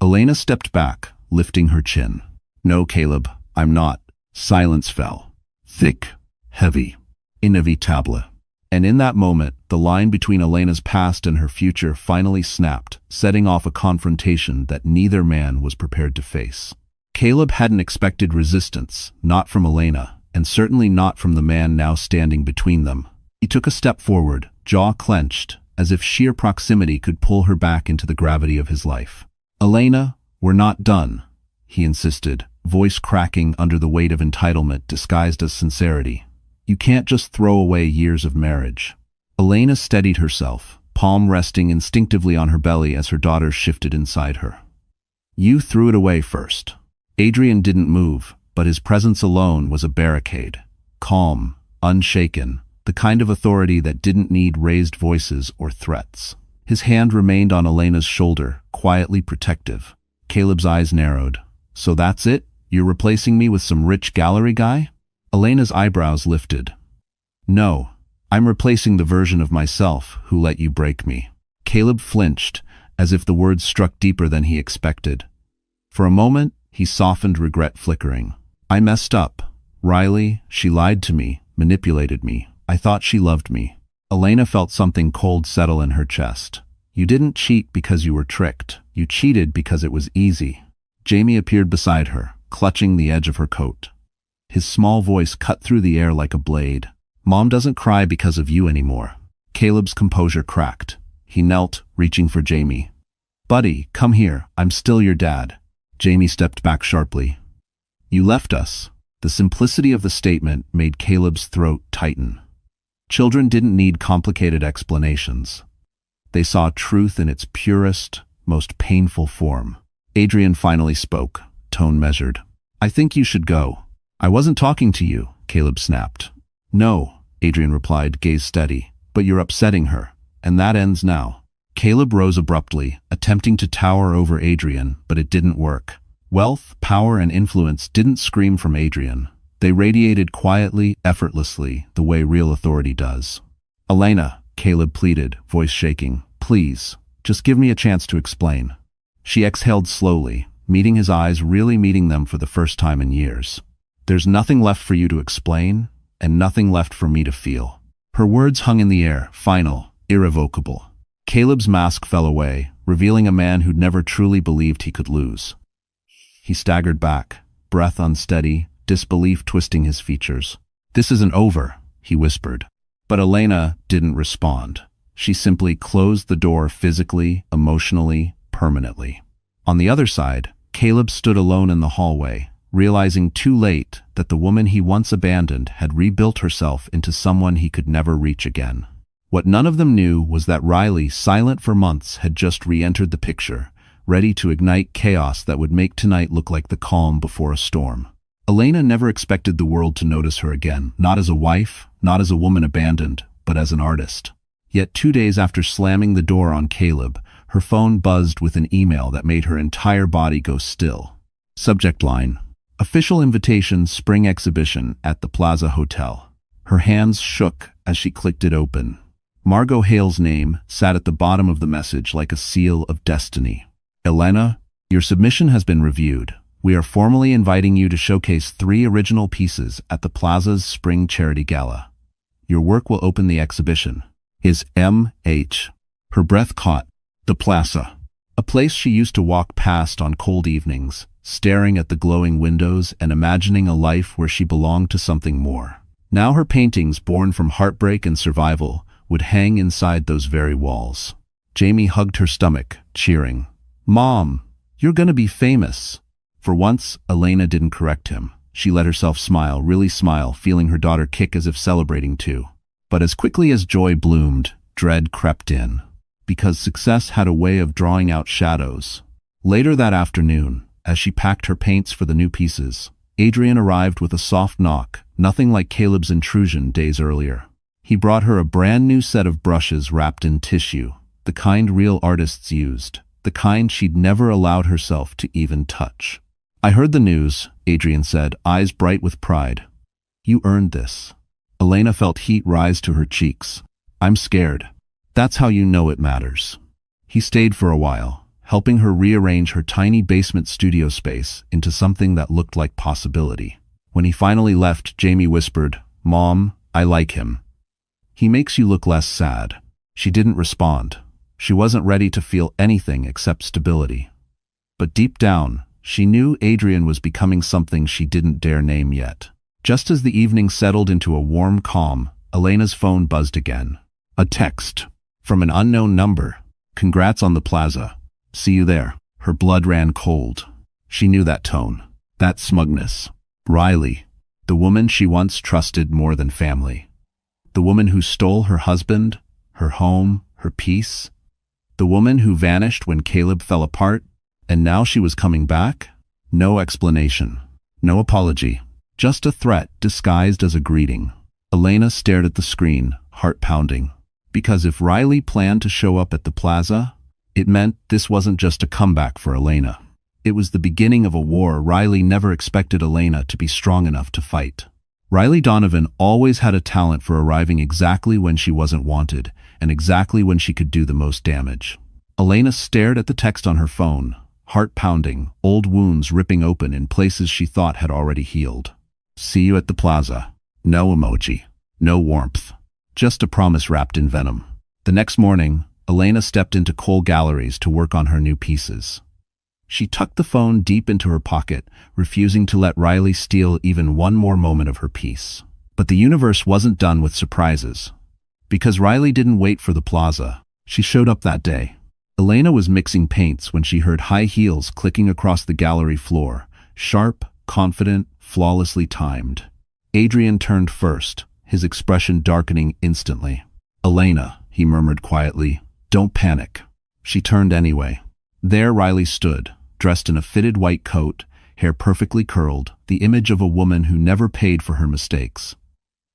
Elena stepped back, lifting her chin. "No, Caleb, I'm not." Silence fell. Thick, heavy, inevitable. And in that moment, the line between Elena's past and her future finally snapped, setting off a confrontation that neither man was prepared to face. Caleb hadn't expected resistance, not from Elena, and certainly not from the man now standing between them. He took a step forward, jaw clenched, as if sheer proximity could pull her back into the gravity of his life. "Elena, we're not done," he insisted, voice cracking under the weight of entitlement disguised as sincerity. "You can't just throw away years of marriage." Elena steadied herself, palm resting instinctively on her belly as her daughter shifted inside her. "You threw it away first." Adrian didn't move, but his presence alone was a barricade. Calm, unshaken, the kind of authority that didn't need raised voices or threats. His hand remained on Elena's shoulder, quietly protective. Caleb's eyes narrowed. "So that's it? You're replacing me with some rich gallery guy?" Elena's eyebrows lifted. "No, I'm replacing the version of myself who let you break me." Caleb flinched, as if the words struck deeper than he expected. For a moment, he softened, regret flickering. "I messed up. Riley, she lied to me, manipulated me. I thought she loved me." Elena felt something cold settle in her chest. "You didn't cheat because you were tricked. You cheated because it was easy." Jamie appeared beside her, clutching the edge of her coat. His small voice cut through the air like a blade. "Mom doesn't cry because of you anymore." Caleb's composure cracked. He knelt, reaching for Jamie. "Buddy, come here. I'm still your dad." Jamie stepped back sharply. "You left us." The simplicity of the statement made Caleb's throat tighten. Children didn't need complicated explanations. They saw truth in its purest, most painful form. Adrian finally spoke, tone measured. "I think you should go." "I wasn't talking to you," Caleb snapped. "No," Adrian replied, gaze steady, "but you're upsetting her, and that ends now." Caleb rose abruptly, attempting to tower over Adrian, but it didn't work. Wealth, power, and influence didn't scream from Adrian. They radiated quietly, effortlessly, the way real authority does. "Elena," Caleb pleaded, voice shaking, "please, just give me a chance to explain." She exhaled slowly, meeting his eyes, really meeting them for the first time in years. "There's nothing left for you to explain, and nothing left for me to feel." Her words hung in the air, final, irrevocable. Caleb's mask fell away, revealing a man who'd never truly believed he could lose. He staggered back, breath unsteady, disbelief twisting his features. "This isn't over," he whispered. But Elena didn't respond. She simply closed the door physically, emotionally, permanently. On the other side, Caleb stood alone in the hallway, realizing too late that the woman he once abandoned had rebuilt herself into someone he could never reach again. What none of them knew was that Riley, silent for months, had just re-entered the picture, ready to ignite chaos that would make tonight look like the calm before a storm. Elena never expected the world to notice her again, not as a wife, not as a woman abandoned, but as an artist. Yet 2 days after slamming the door on Caleb, her phone buzzed with an email that made her entire body go still. Subject line: "Official invitation, spring exhibition at the Plaza Hotel." Her hands shook as she clicked it open. Margot Hale's name sat at the bottom of the message like a seal of destiny. "Elena, your submission has been reviewed. We are formally inviting you to showcase 3 original pieces at the Plaza's Spring Charity Gala. Your work will open the exhibition." His M.H. Her breath caught. The Plaza. A place she used to walk past on cold evenings, staring at the glowing windows and imagining a life where she belonged to something more. Now her paintings, born from heartbreak and survival, would hang inside those very walls. Jamie hugged her stomach, cheering. "Mom, you're gonna be famous." For once, Elena didn't correct him. She let herself smile, really smile, feeling her daughter kick as if celebrating too. But as quickly as joy bloomed, dread crept in. Because success had a way of drawing out shadows. Later that afternoon, as she packed her paints for the new pieces, Adrian arrived with a soft knock, nothing like Caleb's intrusion days earlier. He brought her a brand new set of brushes wrapped in tissue, the kind real artists used, the kind she'd never allowed herself to even touch. "I heard the news," Adrian said, eyes bright with pride. "You earned this." Elena felt heat rise to her cheeks. "I'm scared." "That's how you know it matters." He stayed for a while, helping her rearrange her tiny basement studio space into something that looked like possibility. When he finally left, Jamie whispered, "Mom, I like him. He makes you look less sad." She didn't respond. She wasn't ready to feel anything except stability. But deep down, she knew Adrian was becoming something she didn't dare name yet. Just as the evening settled into a warm calm, Elena's phone buzzed again. A text. From an unknown number. "Congrats on the Plaza. See you there." Her blood ran cold. She knew that tone. That smugness. Riley. The woman she once trusted more than family. The woman who stole her husband, her home, her peace. The woman who vanished when Caleb fell apart, and now she was coming back? No explanation. No apology. Just a threat disguised as a greeting. Elena stared at the screen, heart pounding. Because if Riley planned to show up at the plaza, it meant this wasn't just a comeback for Elena. It was the beginning of a war Riley never expected Elena to be strong enough to fight. Riley Donovan always had a talent for arriving exactly when she wasn't wanted, and exactly when she could do the most damage. Elena stared at the text on her phone, heart pounding, old wounds ripping open in places she thought had already healed. See you at the plaza. No emoji. No warmth. Just a promise wrapped in venom. The next morning, Elena stepped into Cole Galleries to work on her new pieces. She tucked the phone deep into her pocket, refusing to let Riley steal even one more moment of her piece. But the universe wasn't done with surprises. Because Riley didn't wait for the plaza, she showed up that day. Elena was mixing paints when she heard high heels clicking across the gallery floor, sharp, confident, flawlessly timed. Adrian turned first, his expression darkening instantly. "Elena," he murmured quietly, "don't panic." She turned anyway. There Riley stood, dressed in a fitted white coat, hair perfectly curled, the image of a woman who never paid for her mistakes.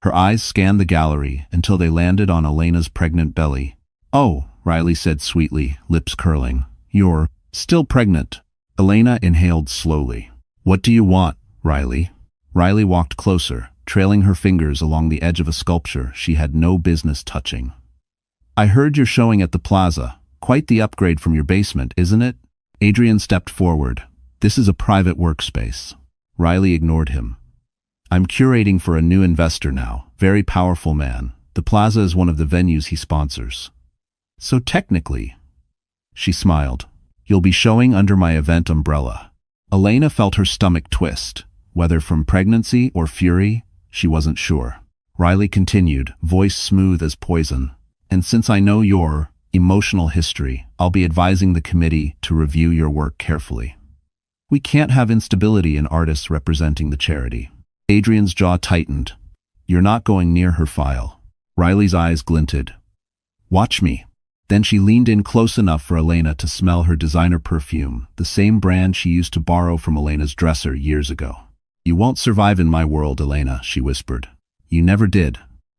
Her eyes scanned the gallery until they landed on Elena's pregnant belly. "Oh," Riley said sweetly, lips curling. "You're still pregnant." Elena inhaled slowly. "What do you want, Riley?" Riley walked closer, trailing her fingers along the edge of a sculpture she had no business touching. "I heard you're showing at the plaza. Quite the upgrade from your basement, isn't it?" Adrian stepped forward. "This is a private workspace." Riley ignored him. "I'm curating for a new investor now, very powerful man. The plaza is one of the venues he sponsors." "So technically," she smiled, "you'll be showing under my event umbrella." Elena felt her stomach twist. Whether from pregnancy or fury, she wasn't sure. Riley continued, voice smooth as poison. "And since I know your emotional history, I'll be advising the committee to review your work carefully. We can't have instability in artists representing the charity." Adrian's jaw tightened. "You're not going near her file." Riley's eyes glinted. "Watch me." Then she leaned in close enough for Elena to smell her designer perfume, the same brand she used to borrow from Elena's dresser years ago. "You won't survive in my world, Elena," she whispered. "You never did."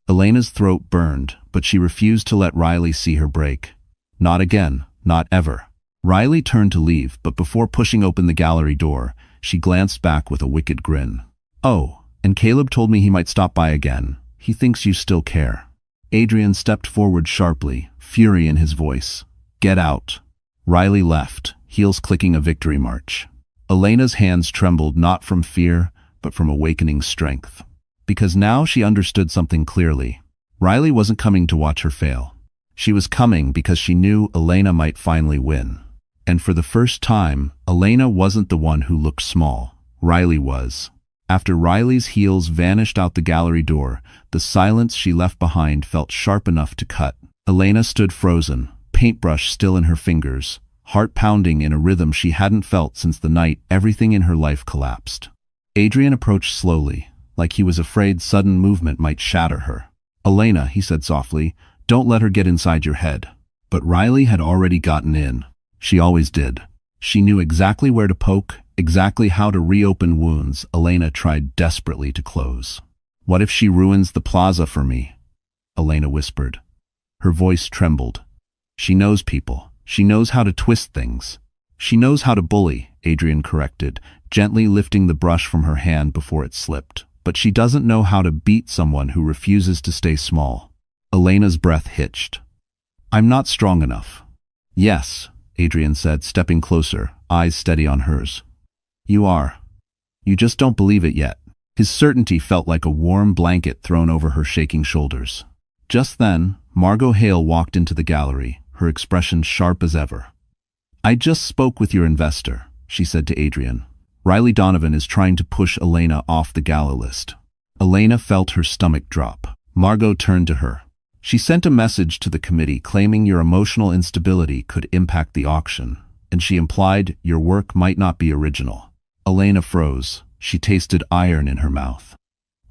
Elena's throat burned, but she refused to let Riley see her break. Not again, not ever. Riley turned to leave, but before pushing open the gallery door, she glanced back with a wicked grin. "Oh, and Caleb told me he might stop by again. He thinks you still care." Adrian stepped forward sharply, fury in his voice. "Get out." Riley left, heels clicking a victory march. Elena's hands trembled not from fear, but from awakening strength. Because now she understood something clearly. Riley wasn't coming to watch her fail. She was coming because she knew Elena might finally win. And for the first time, Elena wasn't the one who looked small. Riley was. After Riley's heels vanished out the gallery door, the silence she left behind felt sharp enough to cut. Elena stood frozen, paintbrush still in her fingers, heart pounding in a rhythm she hadn't felt since the night everything in her life collapsed. Adrian approached slowly, like he was afraid sudden movement might shatter her. "Elena," he said softly, "don't let her get inside your head." But Riley had already gotten in. She always did. She knew exactly where to poke, exactly how to reopen wounds Elena tried desperately to close. "What if she ruins the plaza for me?" Elena whispered. Her voice trembled. "She knows people. She knows how to twist things. She knows how to bully," Adrian corrected, gently lifting the brush from her hand before it slipped. "But she doesn't know how to beat someone who refuses to stay small." Elena's breath hitched. "I'm not strong enough." "Yes," Adrian said, stepping closer, eyes steady on hers. "You are. You just don't believe it yet." His certainty felt like a warm blanket thrown over her shaking shoulders. Just then, Margot Hale walked into the gallery, her expression sharp as ever. "I just spoke with your investor," she said to Adrian. "Riley Donovan is trying to push Elena off the gala list." Elena felt her stomach drop. Margot turned to her. "She sent a message to the committee claiming your emotional instability could impact the auction, and she implied your work might not be original." Elena froze. She tasted iron in her mouth.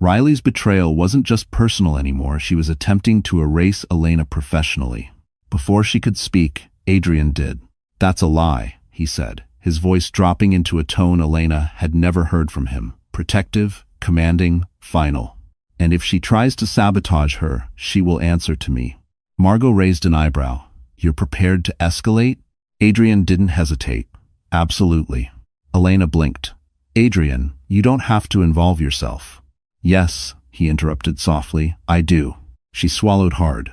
Riley's betrayal wasn't just personal anymore, she was attempting to erase Elena professionally. Before she could speak, Adrian did. "That's a lie," he said, his voice dropping into a tone Elena had never heard from him. Protective, commanding, final. And if she tries to sabotage her, she will answer to me. Margot raised an eyebrow. You're prepared to escalate? Adrian didn't hesitate. Absolutely. Elena blinked. Adrian, you don't have to involve yourself. Yes, he interrupted softly, I do. She swallowed hard.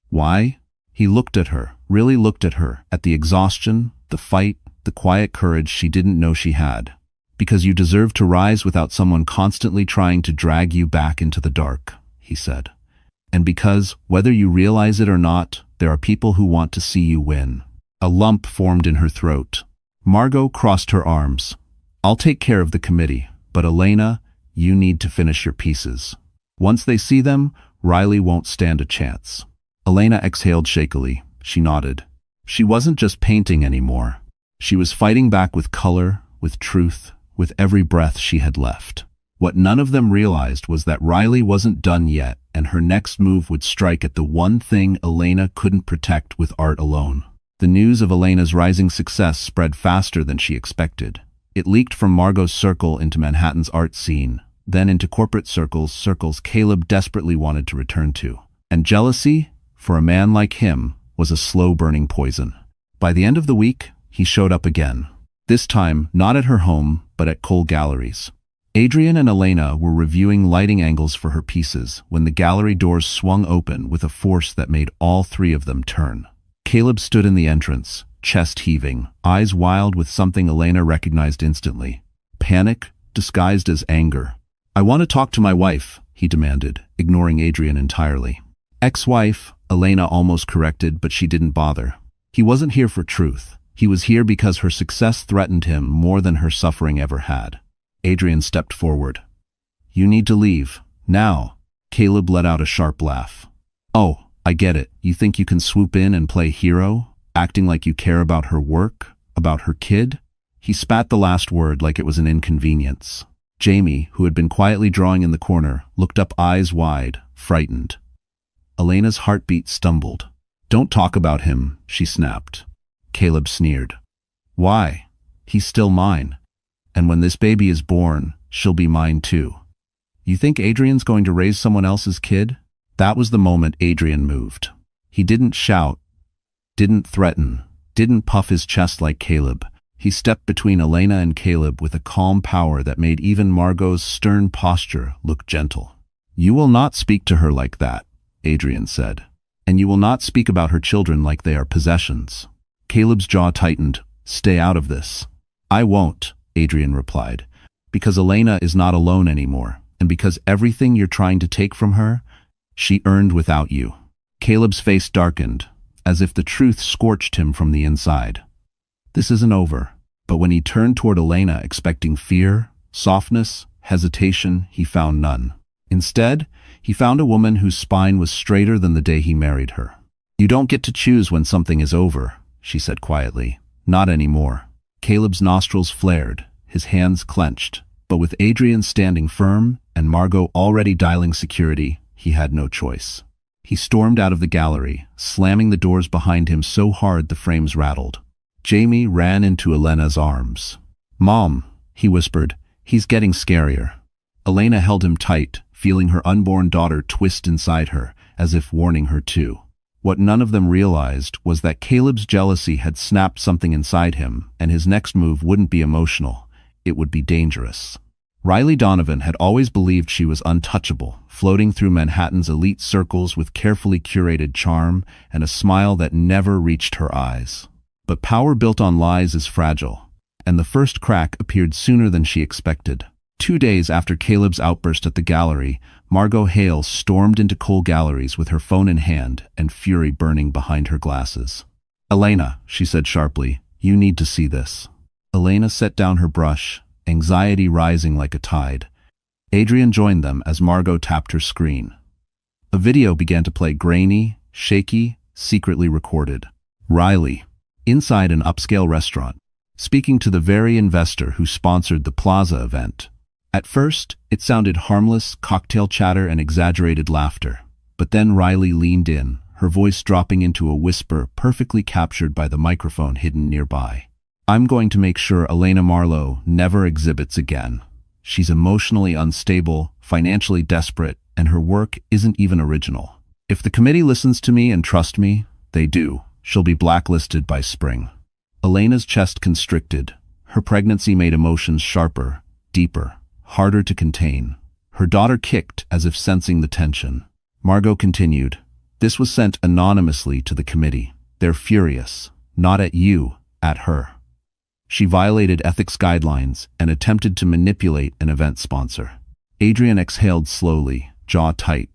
Why? He looked at her, really looked at her, at the exhaustion, the fight, the quiet courage she didn't know she had. Because you deserve to rise without someone constantly trying to drag you back into the dark, he said. And because, whether you realize it or not, there are people who want to see you win. A lump formed in her throat. Margot crossed her arms. I'll take care of the committee, but Elena, you need to finish your pieces. Once they see them, Riley won't stand a chance. Elena exhaled shakily. She nodded. She wasn't just painting anymore. She was fighting back with color, with truth, with every breath she had left. What none of them realized was that Riley wasn't done yet, and her next move would strike at the one thing Elena couldn't protect with art alone. The news of Elena's rising success spread faster than she expected. It leaked from Margot's circle into Manhattan's art scene, then into corporate circles Caleb desperately wanted to return to. And jealousy, for a man like him, was a slow-burning poison. By the end of the week, he showed up again. This time, not at her home, but at Cole Galleries. Adrian and Elena were reviewing lighting angles for her pieces when the gallery doors swung open with a force that made all three of them turn. Caleb stood in the entrance, chest heaving, eyes wild with something Elena recognized instantly. Panic, disguised as anger. I want to talk to my wife, he demanded, ignoring Adrian entirely. Ex-wife, Elena almost corrected, but she didn't bother. He wasn't here for truth. He was here because her success threatened him more than her suffering ever had. Adrian stepped forward. You need to leave. Now. Caleb let out a sharp laugh. Oh, I get it. You think you can swoop in and play hero, acting like you care about her work, about her kid? He spat the last word like it was an inconvenience. Jamie, who had been quietly drawing in the corner, looked up eyes wide, frightened. Elena's heartbeat stumbled. Don't talk about him, she snapped. Caleb sneered. Why? He's still mine. And when this baby is born, she'll be mine too. You think Adrian's going to raise someone else's kid? That was the moment Adrian moved. He didn't shout, didn't threaten, didn't puff his chest like Caleb. He stepped between Elena and Caleb with a calm power that made even Margot's stern posture look gentle. You will not speak to her like that, Adrian said. And you will not speak about her children like they are possessions. Caleb's jaw tightened. Stay out of this. I won't, Adrian replied, because Elena is not alone anymore, and because everything you're trying to take from her, she earned without you. Caleb's face darkened, as if the truth scorched him from the inside. This isn't over. But when he turned toward Elena expecting fear, softness, hesitation, he found none. Instead, he found a woman whose spine was straighter than the day he married her. You don't get to choose when something is over, she said quietly. Not anymore. Caleb's nostrils flared, his hands clenched, but with Adrian standing firm and Margot already dialing security, he had no choice. He stormed out of the gallery, slamming the doors behind him so hard the frames rattled. Jamie ran into Elena's arms. Mom, he whispered, he's getting scarier. Elena held him tight, feeling her unborn daughter twist inside her, as if warning her too. What none of them realized was that Caleb's jealousy had snapped something inside him, and his next move wouldn't be emotional. It would be dangerous. Riley Donovan had always believed she was untouchable, floating through Manhattan's elite circles with carefully curated charm and a smile that never reached her eyes. But power built on lies is fragile, and the first crack appeared sooner than she expected. 2 days after Caleb's outburst at the gallery, Margot Hale stormed into Cole Galleries with her phone in hand and fury burning behind her glasses. Elena, she said sharply, you need to see this. Elena set down her brush, anxiety rising like a tide. Adrian joined them as Margot tapped her screen. A video began to play, grainy, shaky, secretly recorded. Riley, inside an upscale restaurant, speaking to the very investor who sponsored the Plaza event. At first, it sounded harmless, cocktail chatter and exaggerated laughter. But then Riley leaned in, her voice dropping into a whisper perfectly captured by the microphone hidden nearby. I'm going to make sure Elena Marlowe never exhibits again. She's emotionally unstable, financially desperate, and her work isn't even original. If the committee listens to me and trusts me, they do. She'll be blacklisted by spring. Elena's chest constricted. Her pregnancy made emotions sharper, deeper, harder to contain. Her daughter kicked as if sensing the tension. Margot continued, "This was sent anonymously to the committee. They're furious. Not at you, at her." She violated ethics guidelines and attempted to manipulate an event sponsor. Adrian exhaled slowly, jaw tight.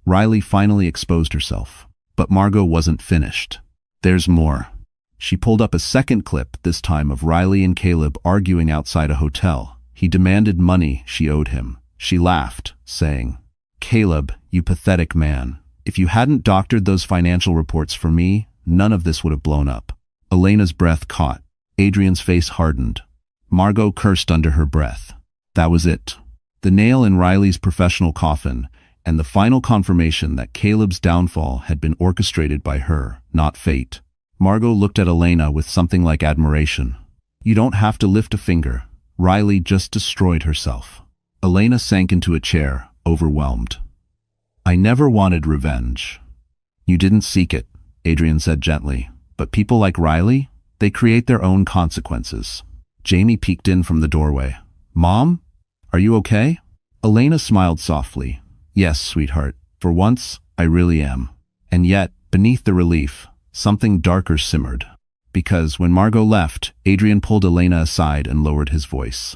Riley finally exposed herself. But Margot wasn't finished. "There's more." She pulled up a second clip, this time of Riley and Caleb arguing outside a hotel. He demanded money she owed him. She laughed, saying, "Caleb, you pathetic man. If you hadn't doctored those financial reports for me, none of this would have blown up." Elena's breath caught. Adrian's face hardened. Margot cursed under her breath. That was it. The nail in Riley's professional coffin, and the final confirmation that Caleb's downfall had been orchestrated by her, not fate. Margot looked at Elena with something like admiration. "You don't have to lift a finger. Riley just destroyed herself." Elena sank into a chair, overwhelmed. "I never wanted revenge." "You didn't seek it," Adrian said gently. "But people like Riley, they create their own consequences." Jamie peeked in from the doorway. "Mom? Are you okay?" Elena smiled softly. "Yes, sweetheart. For once, I really am." And yet, beneath the relief, something darker simmered. Because when Margot left, Adrian pulled Elena aside and lowered his voice.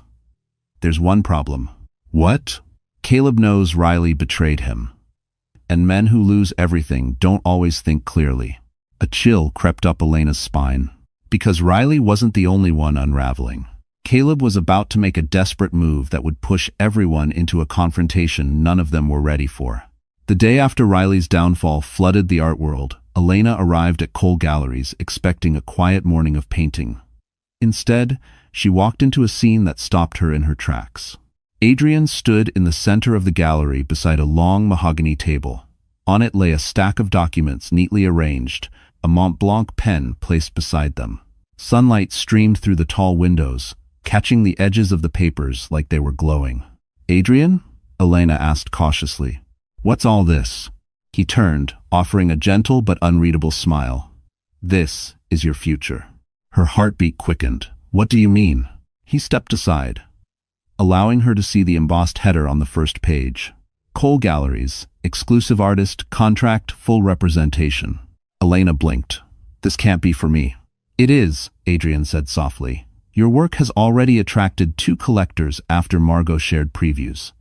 "There's one problem." "What?" "Caleb knows Riley betrayed him. And men who lose everything don't always think clearly." A chill crept up Elena's spine. Because Riley wasn't the only one unraveling. Caleb was about to make a desperate move that would push everyone into a confrontation none of them were ready for. The day after Riley's downfall flooded the art world, Elena arrived at Cole Galleries expecting a quiet morning of painting. Instead, she walked into a scene that stopped her in her tracks. Adrian stood in the center of the gallery beside a long mahogany table. On it lay a stack of documents neatly arranged, a Mont Blanc pen placed beside them. Sunlight streamed through the tall windows, catching the edges of the papers like they were glowing. "Adrian?" Elena asked cautiously. "What's all this?" He turned, offering a gentle but unreadable smile. "This is your future." Her heartbeat quickened. "What do you mean?" He stepped aside, allowing her to see the embossed header on the first page. Cole Galleries, exclusive artist, contract, full representation. Elena blinked. "This can't be for me." "It is," Adrian said softly. "Your work has already attracted 2 collectors after Margot shared previews.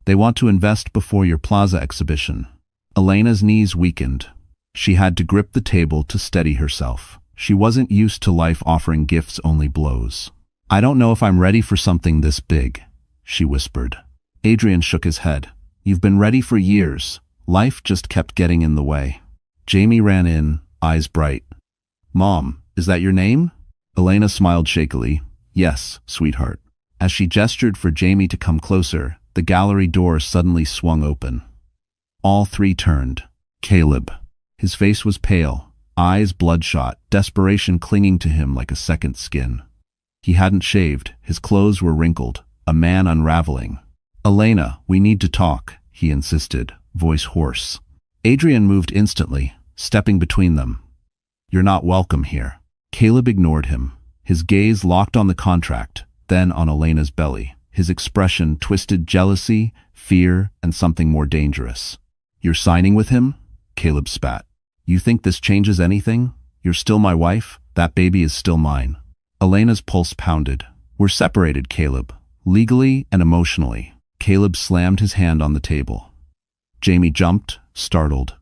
They want to invest before your Plaza exhibition." Elena's knees weakened. She had to grip the table to steady herself. She wasn't used to life offering gifts only blows. "I don't know if I'm ready for something this big," she whispered. Adrian shook his head. "You've been ready for years. Life just kept getting in the way." Jamie ran in, eyes bright. "Mom, is that your name?" Elena smiled shakily. "Yes, sweetheart." As she gestured for Jamie to come closer, the gallery door suddenly swung open. All 3 turned. Caleb. His face was pale, eyes bloodshot, desperation clinging to him like a second skin. He hadn't shaved, his clothes were wrinkled, a man unraveling. "Elena, we need to talk," he insisted, voice hoarse. Adrian moved instantly, stepping between them. "You're not welcome here." Caleb ignored him, his gaze locked on the contract, then on Elena's belly. His expression twisted jealousy, fear, and something more dangerous. "You're signing with him?" Caleb spat. "You think this changes anything? You're still my wife. That baby is still mine." Elena's pulse pounded. "We're separated, Caleb. Legally and emotionally." Caleb slammed his hand on the table. Jamie jumped, startled.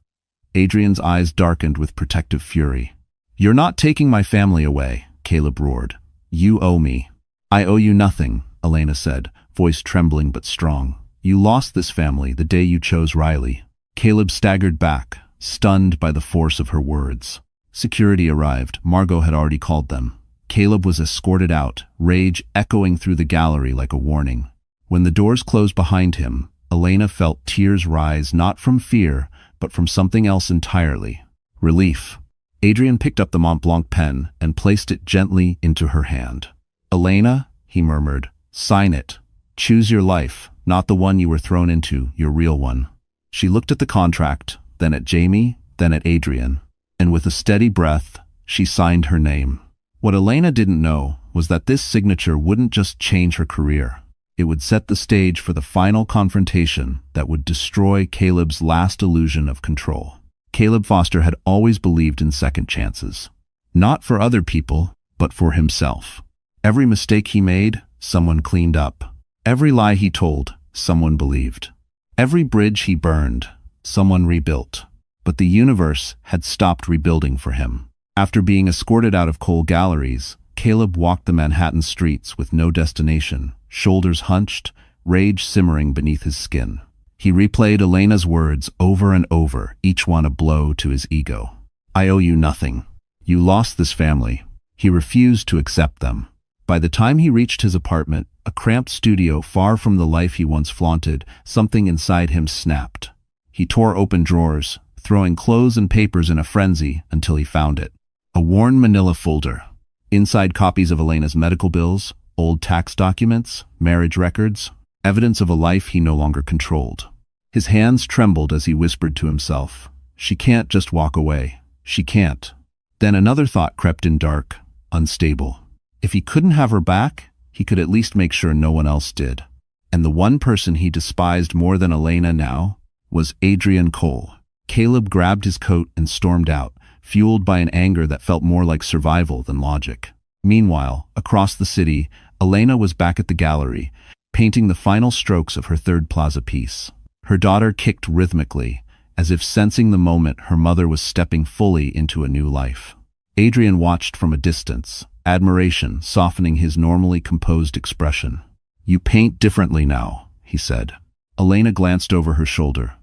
Adrian's eyes darkened with protective fury. "You're not taking my family away," Caleb roared. "You owe me." "I owe you nothing," Elena said, voice trembling but strong. "You lost this family the day you chose Riley." Caleb staggered back, stunned by the force of her words. Security arrived. Margot had already called them. Caleb was escorted out, rage echoing through the gallery like a warning. When the doors closed behind him, Elena felt tears rise not from fear, but from something else entirely. Relief. Adrian picked up the Mont Blanc pen and placed it gently into her hand. "Elena," he murmured, "sign it. Choose your life, not the one you were thrown into, your real one." She looked at the contract, then at Jamie, then at Adrian, and with a steady breath, she signed her name. What Elena didn't know was that this signature wouldn't just change her career. It would set the stage for the final confrontation that would destroy Caleb's last illusion of control. Caleb Foster had always believed in second chances. Not for other people, but for himself. Every mistake he made, someone cleaned up. Every lie he told, someone believed. Every bridge he burned, someone rebuilt. But the universe had stopped rebuilding for him. After being escorted out of Cole Galleries, Caleb walked the Manhattan streets with no destination, shoulders hunched, rage simmering beneath his skin. He replayed Elena's words over and over, each one a blow to his ego. I owe you nothing. You lost this family. He refused to accept them. By the time he reached his apartment, a cramped studio far from the life he once flaunted, something inside him snapped. He tore open drawers, throwing clothes and papers in a frenzy until he found it. A worn manila folder. Inside copies of Elena's medical bills, old tax documents, marriage records, evidence of a life he no longer controlled. His hands trembled as he whispered to himself, "She can't just walk away. She can't." Then another thought crept in, dark, unstable. If he couldn't have her back, he could at least make sure no one else did. And the one person he despised more than Elena now was Adrian Cole. Caleb grabbed his coat and stormed out, fueled by an anger that felt more like survival than logic. Meanwhile, across the city, Elena was back at the gallery, painting the final strokes of her third plaza piece. Her daughter kicked rhythmically, as if sensing the moment her mother was stepping fully into a new life. Adrian watched from a distance, admiration softening his normally composed expression. "You paint differently now," he said. Elena glanced over her shoulder.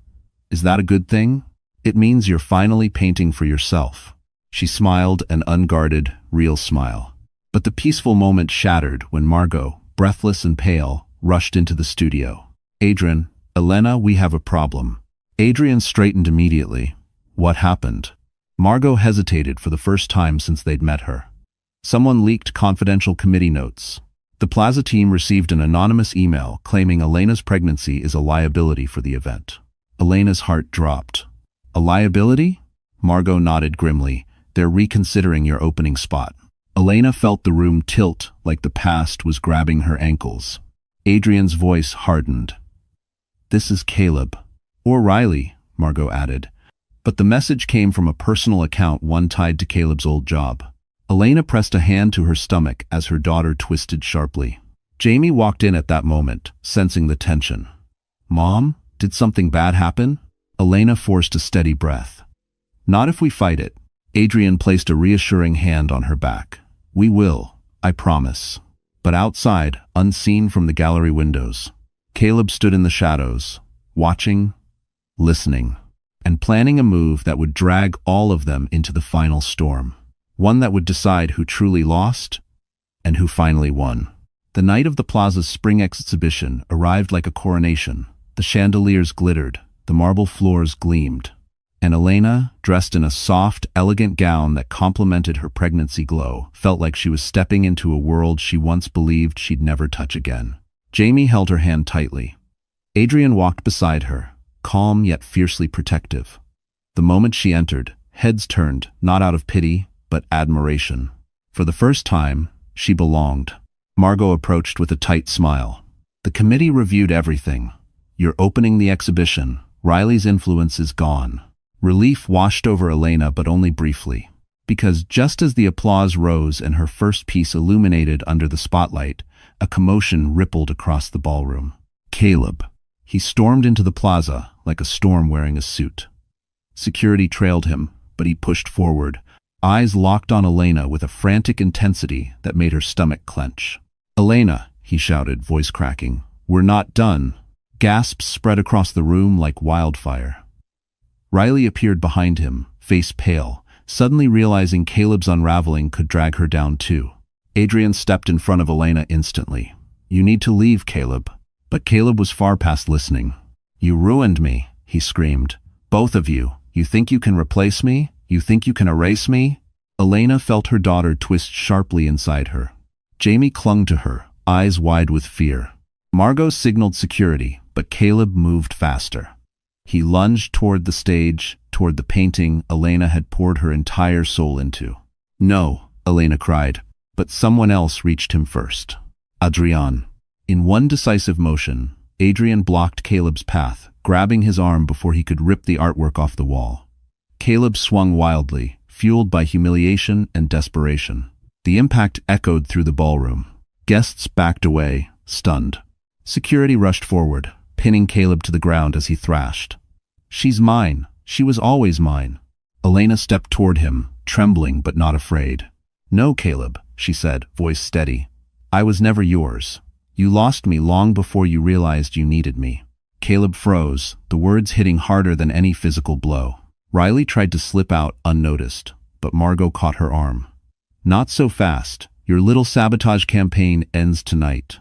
"Is that a good thing? It means you're finally painting for yourself." She smiled an unguarded, real smile. But the peaceful moment shattered when Margot, breathless and pale, rushed into the studio. "Adrian, Elena, we have a problem." Adrian straightened immediately. What happened? Margot hesitated for the first time since they'd met her. Someone leaked confidential committee notes. The Plaza team received an anonymous email claiming Elena's pregnancy is a liability for the event. Elena's heart dropped. "A liability?" Margot nodded grimly. "They're reconsidering your opening spot." Elena felt the room tilt like the past was grabbing her ankles. Adrian's voice hardened. "This is Caleb." "Or Riley," Margot added. But the message came from a personal account, one tied to Caleb's old job. Elena pressed a hand to her stomach as her daughter twisted sharply. Jamie walked in at that moment, sensing the tension. "Mom, did something bad happen?" Elena forced a steady breath. "Not if we fight it." Adrian placed a reassuring hand on her back. "We will, I promise." But outside, unseen from the gallery windows, Caleb stood in the shadows, watching, listening, and planning a move that would drag all of them into the final storm. One that would decide who truly lost and who finally won. The night of the Plaza's spring exhibition arrived like a coronation. The chandeliers glittered, the marble floors gleamed, and Elena, dressed in a soft, elegant gown that complemented her pregnancy glow, felt like she was stepping into a world she once believed she'd never touch again. Jamie held her hand tightly. Adrian walked beside her, calm yet fiercely protective. The moment she entered, heads turned, not out of pity, but admiration. For the first time, she belonged. Margot approached with a tight smile. "The committee reviewed everything. You're opening the exhibition. Riley's influence is gone." Relief washed over Elena, but only briefly. Because just as the applause rose and her first piece illuminated under the spotlight, a commotion rippled across the ballroom. Caleb. He stormed into the plaza like a storm wearing a suit. Security trailed him, but he pushed forward, eyes locked on Elena with a frantic intensity that made her stomach clench. "Elena," he shouted, voice cracking, "we're not done." Gasps spread across the room like wildfire. Riley appeared behind him, face pale, suddenly realizing Caleb's unraveling could drag her down too. Adrian stepped in front of Elena instantly. "You need to leave, Caleb." But Caleb was far past listening. "You ruined me," he screamed. "Both of you. You think you can replace me? You think you can erase me?" Elena felt her daughter twist sharply inside her. Jamie clung to her, eyes wide with fear. Margot signaled security, but Caleb moved faster. He lunged toward the stage, toward the painting Elena had poured her entire soul into. "No," Elena cried, but someone else reached him first. Adrian. In one decisive motion, Adrian blocked Caleb's path, grabbing his arm before he could rip the artwork off the wall. Caleb swung wildly, fueled by humiliation and desperation. The impact echoed through the ballroom. Guests backed away, stunned. Security rushed forward, pinning Caleb to the ground as he thrashed. "She's mine. She was always mine." Elena stepped toward him, trembling but not afraid. "No, Caleb," she said, voice steady. "I was never yours. You lost me long before you realized you needed me." Caleb froze, the words hitting harder than any physical blow. Riley tried to slip out unnoticed, but Margot caught her arm. "Not so fast. Your little sabotage campaign ends tonight."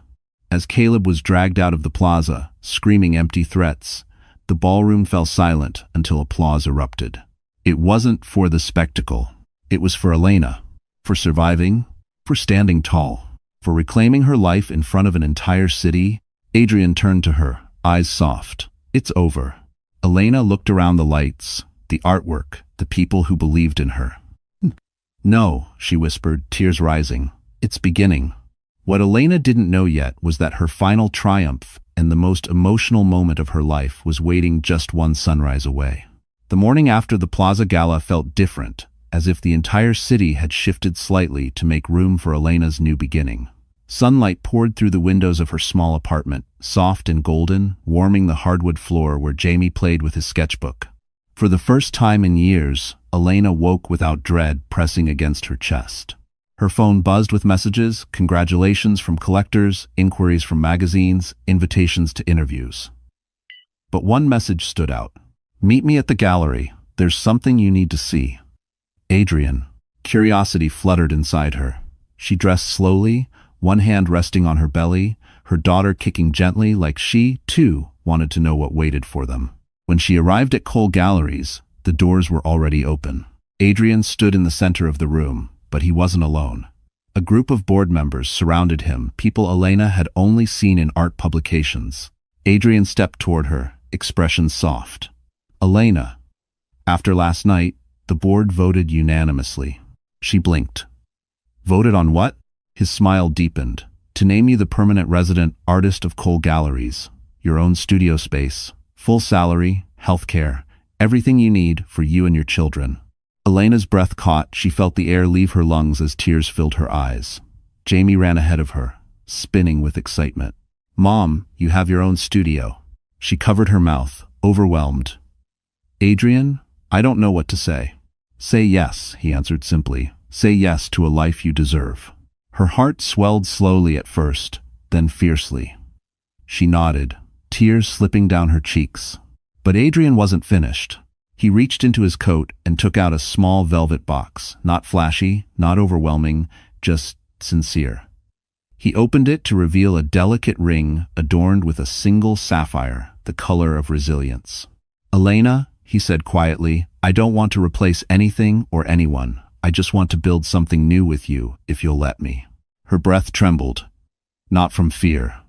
As Caleb was dragged out of the plaza, screaming empty threats, the ballroom fell silent until applause erupted. It wasn't for the spectacle. It was for Elena. For surviving, for standing tall, for reclaiming her life in front of an entire city. Adrian turned to her, eyes soft. "It's over." Elena looked around the lights, the artwork, the people who believed in her. "No," she whispered, tears rising. "It's beginning." What Elena didn't know yet was that her final triumph and the most emotional moment of her life was waiting just one sunrise away. The morning after the Plaza Gala felt different, as if the entire city had shifted slightly to make room for Elena's new beginning. Sunlight poured through the windows of her small apartment, soft and golden, warming the hardwood floor where Jamie played with his sketchbook. For the first time in years, Elena woke without dread pressing against her chest. Her phone buzzed with messages, congratulations from collectors, inquiries from magazines, invitations to interviews. But one message stood out. "Meet me at the gallery. There's something you need to see." Adrian. Curiosity fluttered inside her. She dressed slowly, one hand resting on her belly, her daughter kicking gently like she, too, wanted to know what waited for them. When she arrived at Cole Galleries, the doors were already open. Adrian stood in the center of the room, but he wasn't alone. A group of board members surrounded him, people Elena had only seen in art publications. Adrian stepped toward her, expression soft. "Elena." After last night, the board voted unanimously. She blinked. "Voted on what?" His smile deepened. "To name you the permanent resident artist of Cole Galleries. Your own studio space, full salary, healthcare, everything you need for you and your children." Elena's breath caught. She felt the air leave her lungs as tears filled her eyes. Jamie ran ahead of her, spinning with excitement. "Mom, you have your own studio." She covered her mouth, overwhelmed. "Adrian, I don't know what to say." "Say yes," he answered simply. "Say yes to a life you deserve." Her heart swelled slowly at first, then fiercely. She nodded, tears slipping down her cheeks. But Adrian wasn't finished. He reached into his coat and took out a small velvet box, not flashy, not overwhelming, just sincere. He opened it to reveal a delicate ring adorned with a single sapphire, the color of resilience. "Elena," he said quietly, "I don't want to replace anything or anyone. I just want to build something new with you, if you'll let me." Her breath trembled. Not from fear.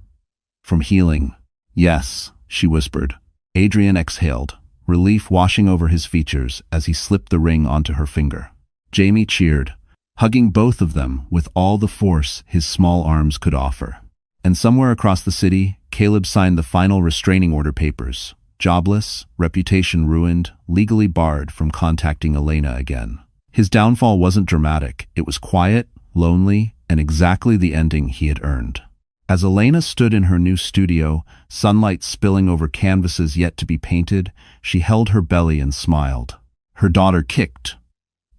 From healing. "Yes," she whispered. Adrian exhaled, relief washing over his features as he slipped the ring onto her finger. Jamie cheered, hugging both of them with all the force his small arms could offer. And somewhere across the city, Caleb signed the final restraining order papers. Jobless, reputation ruined, legally barred from contacting Elena again. His downfall wasn't dramatic. It was quiet, lonely, and exactly the ending he had earned. As Elena stood in her new studio, sunlight spilling over canvases yet to be painted, she held her belly and smiled. Her daughter kicked,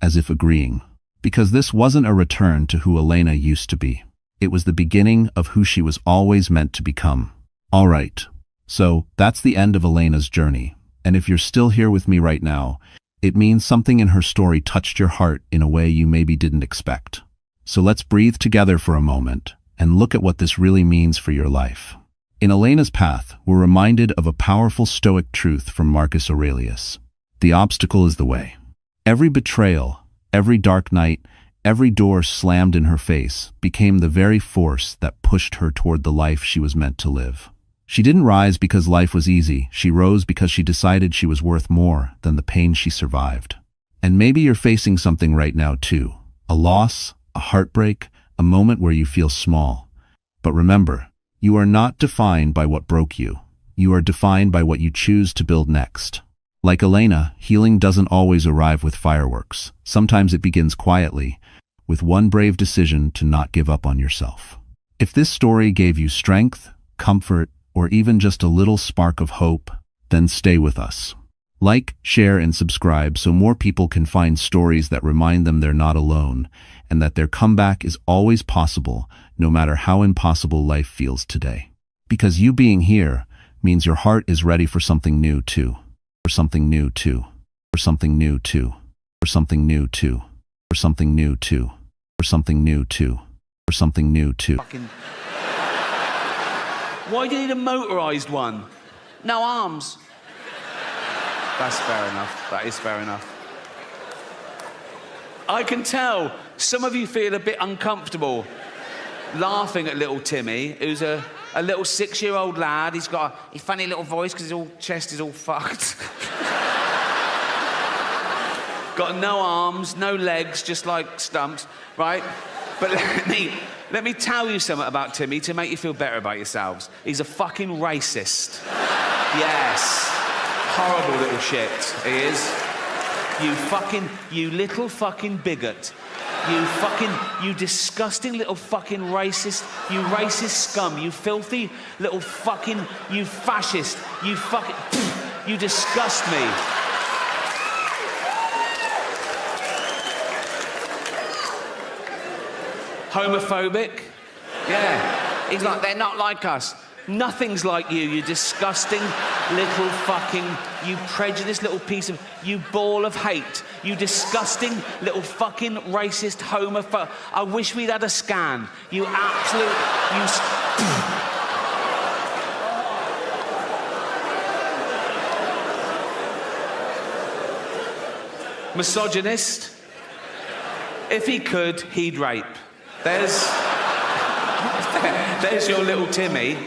as if agreeing. Because this wasn't a return to who Elena used to be. It was the beginning of who she was always meant to become. All right, so that's the end of Elena's journey. And if you're still here with me right now, it means something in her story touched your heart in a way you maybe didn't expect. So let's breathe together for a moment and look at what this really means for your life. In Elena's path, we're reminded of a powerful Stoic truth from Marcus Aurelius. The obstacle is the way. Every betrayal, every dark night, every door slammed in her face became the very force that pushed her toward the life she was meant to live. She didn't rise because life was easy. She rose because she decided she was worth more than the pain she survived. And maybe you're facing something right now too. A loss, a heartbreak, a moment where you feel small. But remember, you are not defined by what broke you. You are defined by what you choose to build next. Like Elena, healing doesn't always arrive with fireworks. Sometimes it begins quietly, with one brave decision to not give up on yourself. If this story gave you strength, comfort, or even just a little spark of hope, then stay with us. Like, share, and subscribe so more people can find stories that remind them they're not alone and that their comeback is always possible, no matter how impossible life feels today. Because you being here means your heart is ready for something new too. For something new too. For something new too. For something new too. For something new too. For something new too. For something new too. Why do you need a motorised one? No arms. That's fair enough. That is fair enough. I can tell some of you feel a bit uncomfortable laughing at little Timmy, who's a little 6-year-old lad. He's got a funny little voice because his chest is all fucked. Got no arms, no legs, just like stumps, right? But let me tell you something about Timmy to make you feel better about yourselves. He's a fucking racist. Yes. Horrible little shit, he is. You little fucking bigot. You disgusting little fucking racist, you racist scum, you filthy little fucking, you fascist, you fucking, you disgust me. Homophobic? Yeah. He's like, they're not like us. Nothing's like you disgusting little fucking, you prejudiced little piece of, you ball of hate. You disgusting little fucking racist homophobe. I wish we'd had a scan. You absolute, misogynist. If he could, he'd rape. There's your little Timmy.